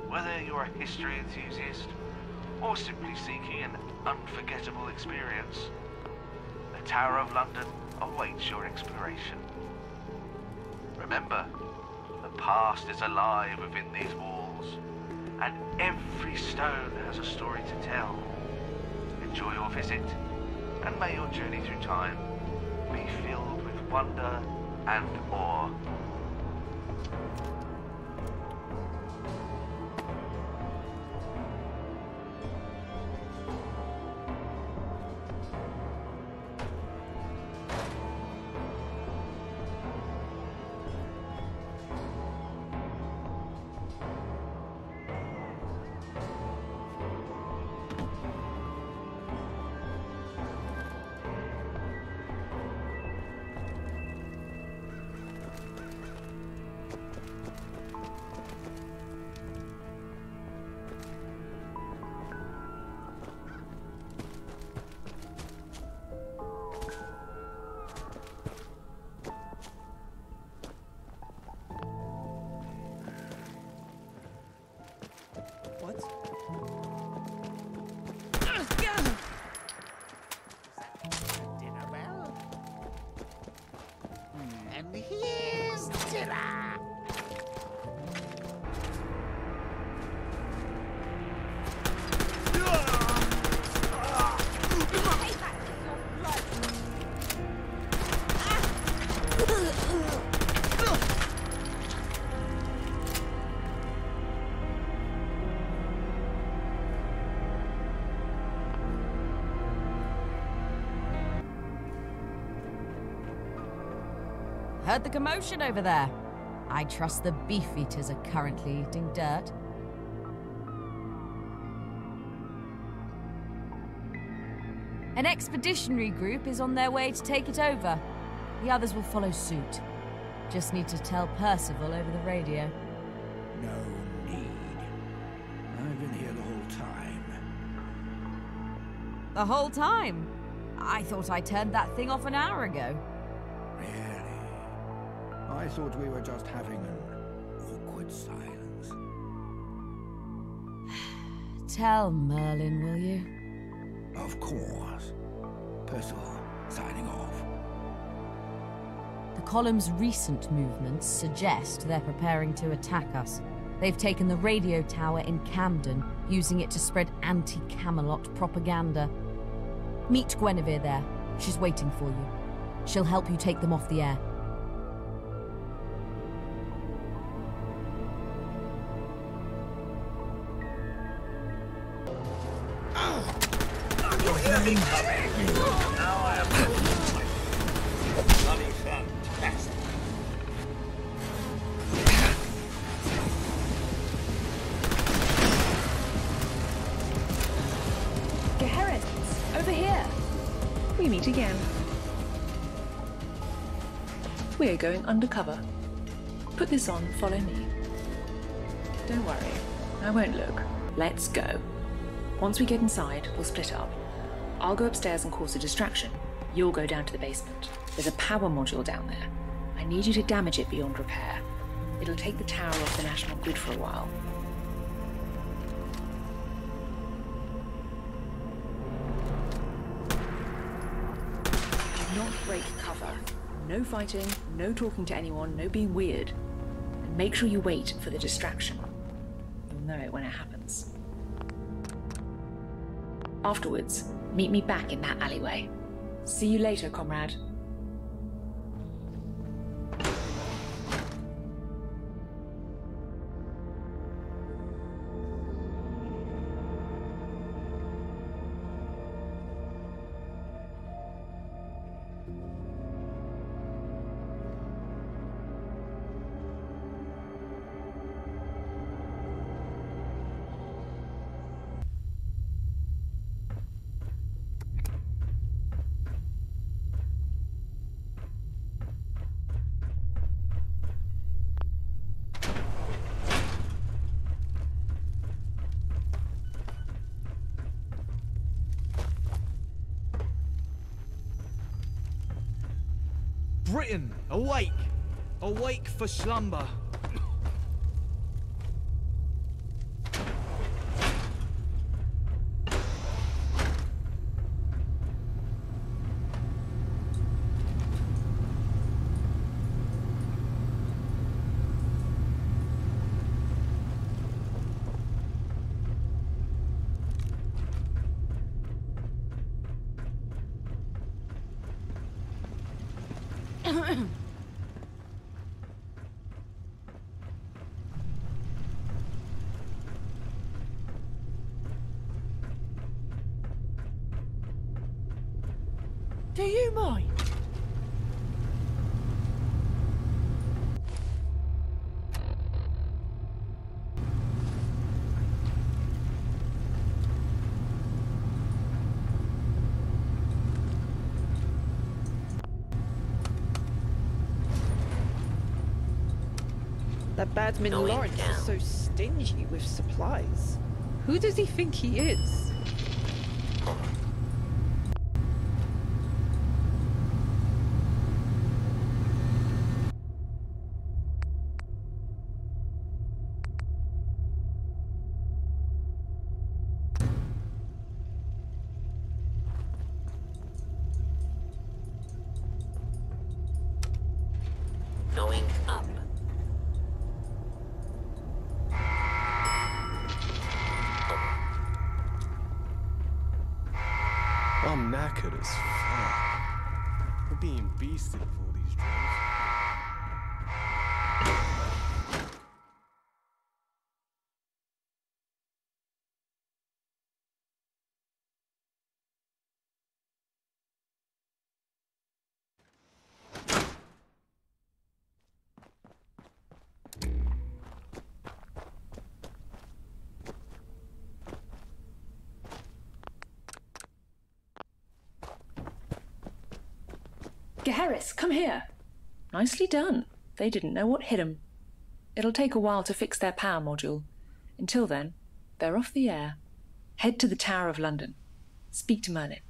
[SPEAKER 8] whether you're a history enthusiast or simply seeking an unforgettable experience, the Tower of London awaits your exploration. Remember, the past is alive within these walls, and every stone has a story to tell. Enjoy your visit, and may your journey through time be filled with wonder and awe.
[SPEAKER 23] And here's dinner.
[SPEAKER 5] Heard the commotion over there. I trust the beef eaters are currently eating dirt. An expeditionary group is on their way to take it over. The others will follow suit. Just need to tell Percival over the radio.
[SPEAKER 17] No need. I've been here the whole time.
[SPEAKER 5] the whole time. I thought I turned that thing off an hour ago.
[SPEAKER 17] Really? I thought we were just having an awkward silence.
[SPEAKER 5] Tell Merlin, will you?
[SPEAKER 17] Of course. Percival, signing off.
[SPEAKER 5] The column's recent movements suggest they're preparing to attack us. They've taken the radio tower in Camden, using it to spread anti-Camelot propaganda. Meet Guinevere there. She's waiting for you. She'll help you take them off the air.
[SPEAKER 2] Over here. We meet again. We're going undercover. Put this on, follow me. Don't worry, I won't look. Let's go. Once we get inside, we'll split up. I'll go upstairs and cause a distraction. You'll go down to the basement. There's a power module down there. I need you to damage it beyond repair. It'll take the tower off the national grid for a while. Not break cover. No fighting, no talking to anyone, no being weird. And make sure you wait for the distraction. You'll know it when it happens. Afterwards, meet me back in that alleyway. See you later, comrade.
[SPEAKER 1] Britain, awake! Awake for slumber. Do you mind?
[SPEAKER 16] That badman Lawrence is so stingy with supplies. Who does he think he is?
[SPEAKER 20] Going up.
[SPEAKER 18] I'm knackered as fuck. We're being beasted with all these drills.
[SPEAKER 2] Harris, come here. Nicely done. They didn't know what hit 'em. It'll take a while to fix their power module. Until then, they're off the air. Head to the Tower of London. Speak to Merlin.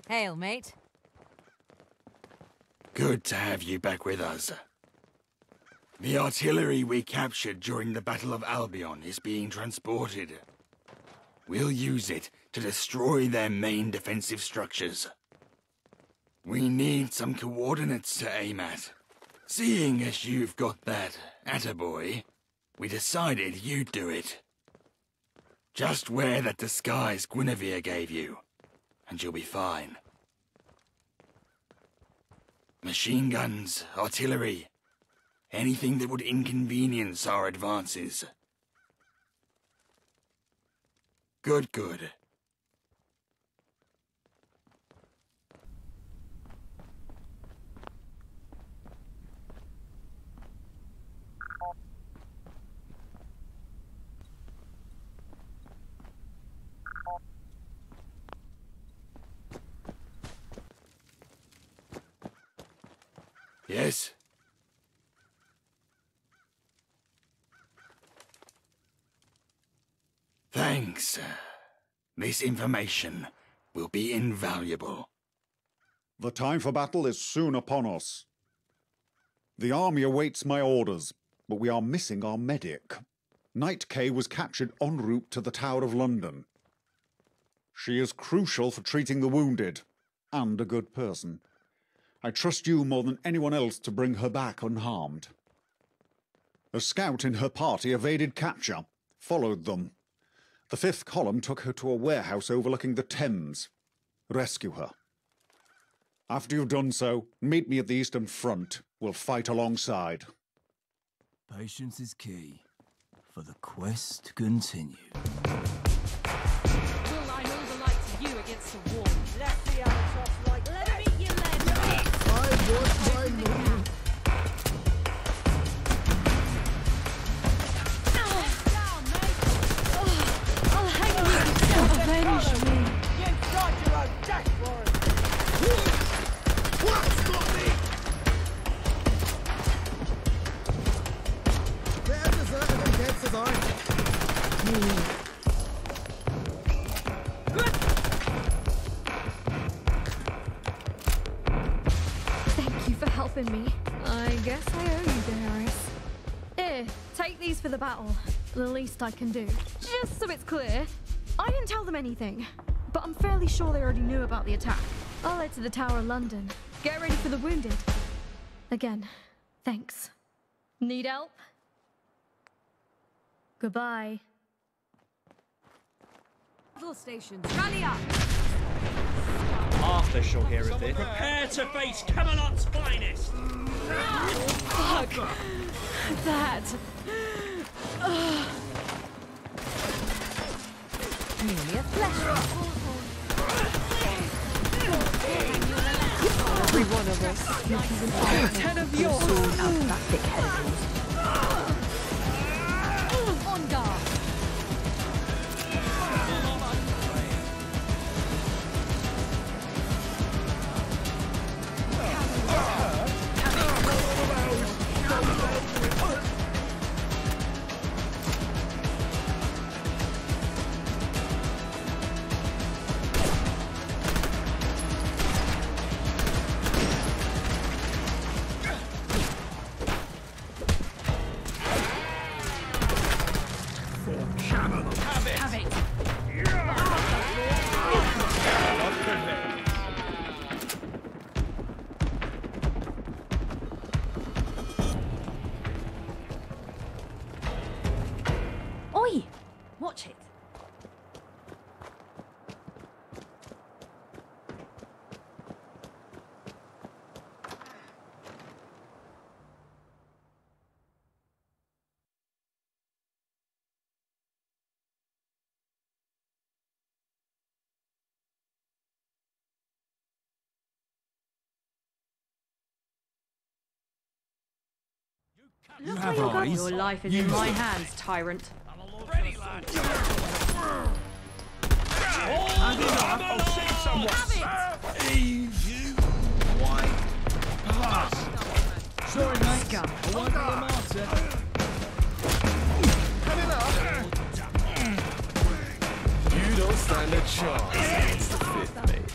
[SPEAKER 5] Hail, mate.
[SPEAKER 3] Good to have you back with us. The artillery we captured during the Battle of Albion is being transported. We'll use it to destroy their main defensive structures. We need some coordinates to aim at. Seeing as you've got that attaboy, we decided you'd do it. Just wear that disguise Guinevere gave you, and you'll be fine. Machine guns, artillery, anything that would inconvenience our advances. Good. Yes? Thanks. This information will be invaluable.
[SPEAKER 9] The time for battle is soon upon us. The army awaits my orders, but we are missing our medic. Knight Kay was captured en route to the Tower of London. She is crucial for treating the wounded, and a good person. I trust you more than anyone else to bring her back unharmed. A scout in her party evaded capture, followed them. The 5th column took her to a warehouse overlooking the Thames. Rescue her. After you've done so, meet me at the Eastern Front. We'll fight alongside.
[SPEAKER 15] Patience is key for the quest to continue.
[SPEAKER 22] We'll line all the likes of you against the wall. Let's see how the top's like. Let him eat your legs.
[SPEAKER 17] I want my money.
[SPEAKER 22] I'll hang you. Avenge me.
[SPEAKER 23] You start your own death warrant.
[SPEAKER 17] What's got me? They're deserted and dead, says I.
[SPEAKER 13] Thank you for helping me. I guess I owe you, Daenerys. Here, take these for the battle. The least I can do. Just so it's clear, I didn't tell them anything, but I'm fairly sure they already knew about the attack. I'll head to the Tower of London. Get ready for the wounded. Again, thanks. Need help? Goodbye.
[SPEAKER 5] Battle stations, rally up!
[SPEAKER 4] Arthur shall hear of this. Prepare to face Camelot's finest!
[SPEAKER 22] Fuck. That.
[SPEAKER 5] Merely a flesh wound.
[SPEAKER 22] Every one of us. 10 of yours.
[SPEAKER 2] Out of that thick head of yours.
[SPEAKER 5] On guard.
[SPEAKER 6] You have eyes.
[SPEAKER 7] Your life is in my hands, tyrant.
[SPEAKER 4] Ready, lad.
[SPEAKER 23] I'll send someone.
[SPEAKER 4] You white pass.
[SPEAKER 6] Sorry, mate. I won't be a martyr.
[SPEAKER 23] Coming up.
[SPEAKER 14] You don't stand a chance against the fifth, mate.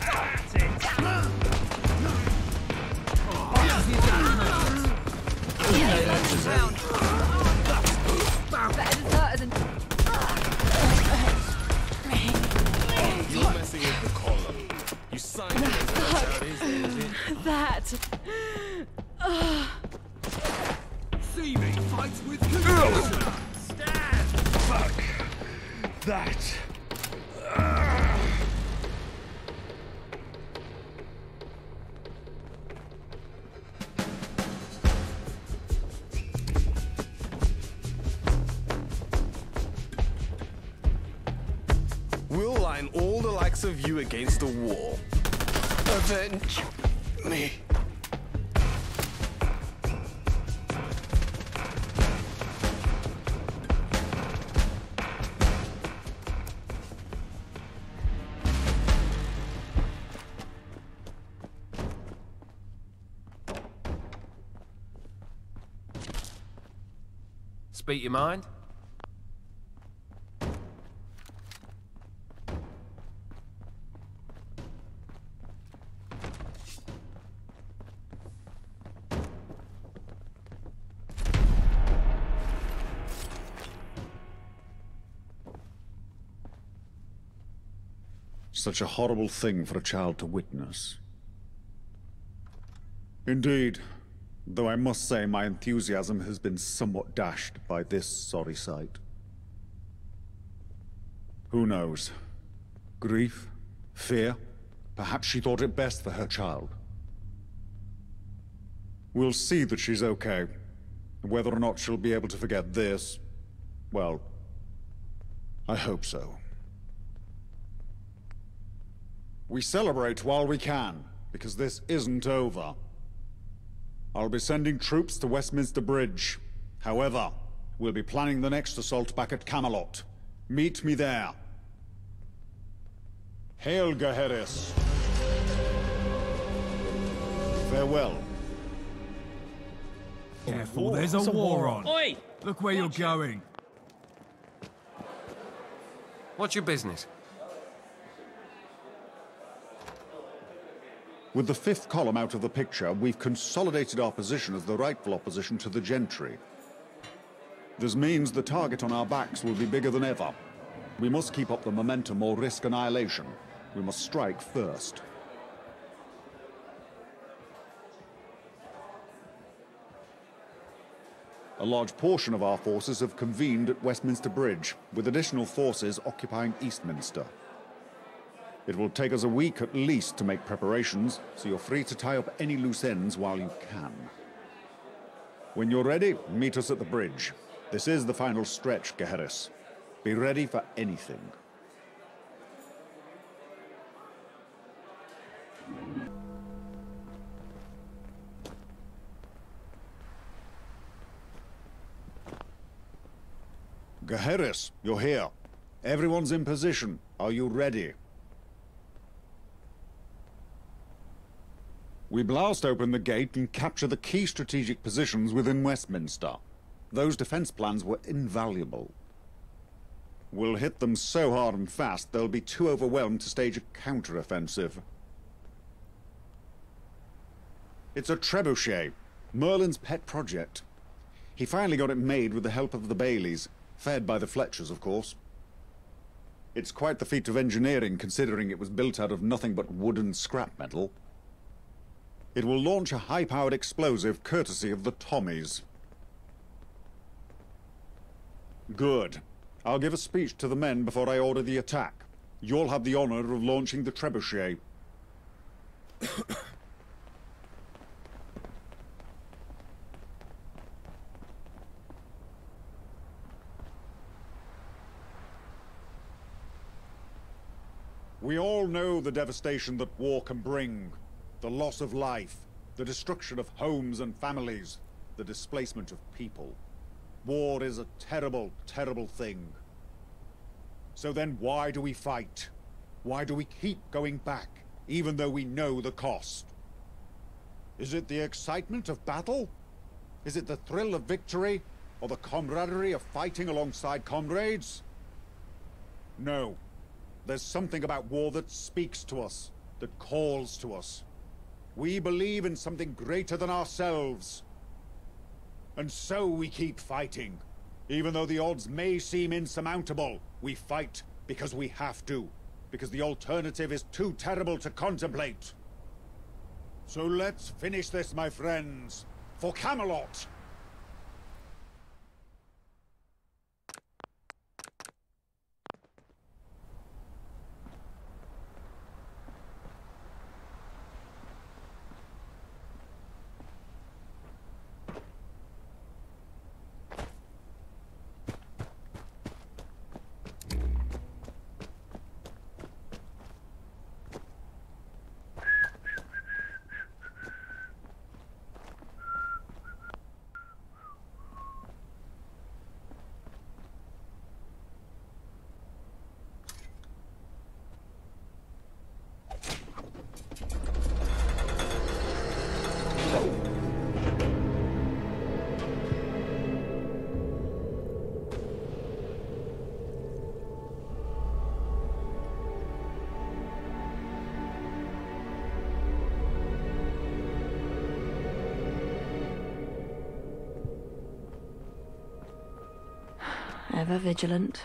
[SPEAKER 14] You're messing with the column. You signed it. That's how it is, it?
[SPEAKER 7] That.
[SPEAKER 6] See me fight with conviction.
[SPEAKER 4] Stand.
[SPEAKER 14] Fuck. That. We'll line all the likes of you against the wall. Avenge me.
[SPEAKER 24] Speak your mind?
[SPEAKER 9] Such a horrible thing for a child to witness. Indeed, though I must say my enthusiasm has been somewhat dashed by this sorry sight. Who knows? Grief? Fear? Perhaps she thought it best for her child. We'll see that she's okay. Whether or not she'll be able to forget this, well, I hope so. We celebrate while we can, because this isn't over. I'll be sending troops to Westminster Bridge. However, we'll be planning the next assault back at Camelot. Meet me there. Hail, Gaheris. Farewell.
[SPEAKER 6] Careful, there's a war on.
[SPEAKER 4] Oi!
[SPEAKER 6] Look where you're going.
[SPEAKER 24] What's your business?
[SPEAKER 9] With the fifth column out of the picture, we've consolidated our position as the rightful opposition to the gentry. This means the target on our backs will be bigger than ever. We must keep up the momentum or risk annihilation. We must strike first. A large portion of our forces have convened at Westminster Bridge, with additional forces occupying Eastminster. It will take us a week at least to make preparations, so you're free to tie up any loose ends while you can. When you're ready, meet us at the bridge. This is the final stretch, Gaheris. Be ready for anything. Gaheris, you're here. Everyone's in position. Are you ready? We blast open the gate and capture the key strategic positions within Westminster. Those defense plans were invaluable. We'll hit them so hard and fast, they'll be too overwhelmed to stage a counter-offensive. It's a trebuchet, Merlin's pet project. He finally got it made with the help of the Baileys, fed by the Fletchers, of course. It's quite the feat of engineering, considering it was built out of nothing but wood and scrap metal. It will launch a high-powered explosive courtesy of the Tommies. Good. I'll give a speech to the men before I order the attack. You'll have the honor of launching the trebuchet. We all know the devastation that war can bring. The loss of life, the destruction of homes and families. the displacement of people. War is a terrible, terrible thing. So then why do we fight? Why do we keep going back, even though we know the cost? Is it the excitement of battle? Is it the thrill of victory? Or the camaraderie of fighting alongside comrades? No. There's something about war that speaks to us, that calls to us. We believe in something greater than ourselves. And so we keep fighting. Even though the odds may seem insurmountable, we fight because we have to. Because the alternative is too terrible to contemplate. So let's finish this, my friends. For Camelot!
[SPEAKER 2] Ever vigilant.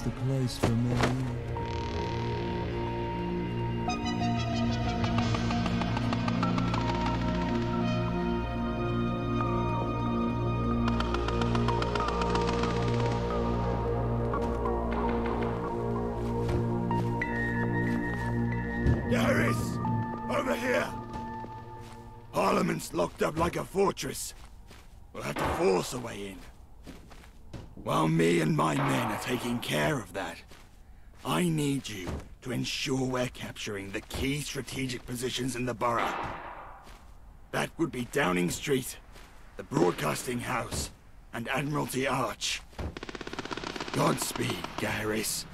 [SPEAKER 10] The place for me.
[SPEAKER 3] Garrus! Over here! Parliament's locked up like a fortress. We'll have to force a way in. While me and my men are taking care of that, I need you to ensure we're capturing the key strategic positions in the borough. That would be Downing Street, the Broadcasting House, and Admiralty Arch. Godspeed, Garrus.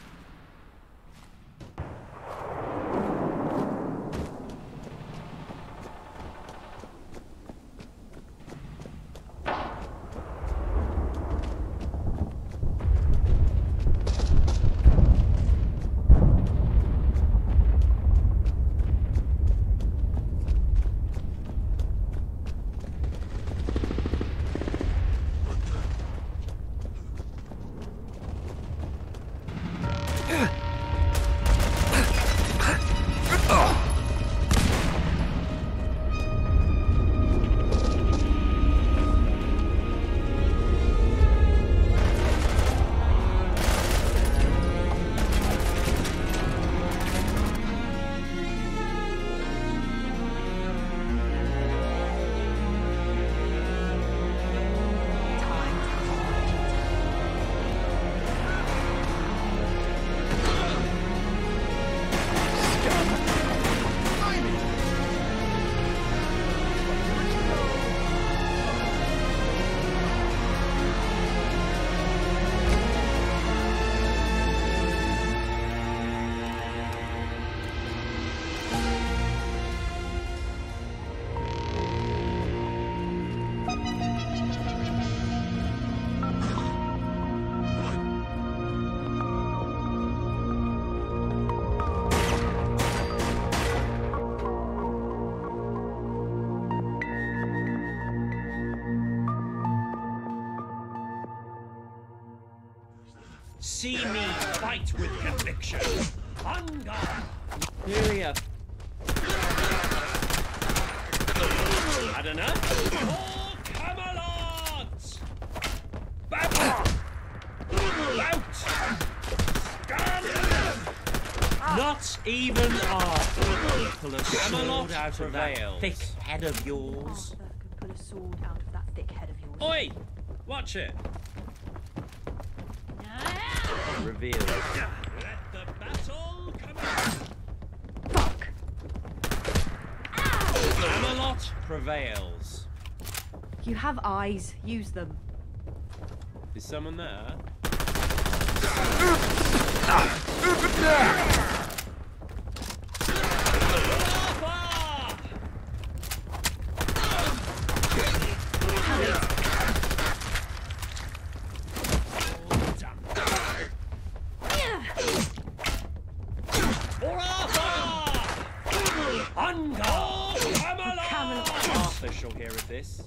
[SPEAKER 4] See me fight with conviction. On guard.
[SPEAKER 15] Here.
[SPEAKER 4] Had enough? For Camelot! Back! Out! Stand! Not even half. Pull a sword out of that thick head of yours.
[SPEAKER 7] Arthur could pull a sword out of that thick head of yours.
[SPEAKER 4] Oi! Watch it.
[SPEAKER 15] Reveal.
[SPEAKER 4] Let the battle commence.
[SPEAKER 7] Fuck!
[SPEAKER 4] Camelot prevails.
[SPEAKER 7] You have eyes. Use them.
[SPEAKER 4] Is someone there? Arthur shall hear of this.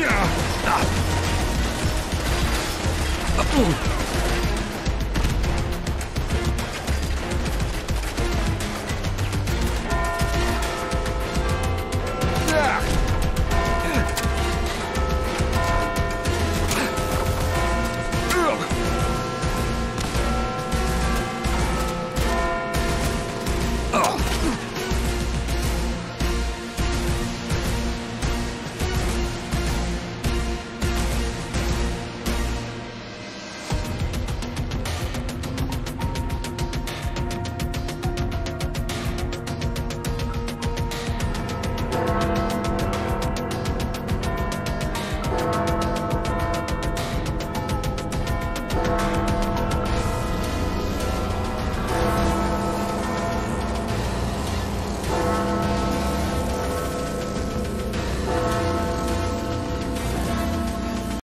[SPEAKER 6] Ah!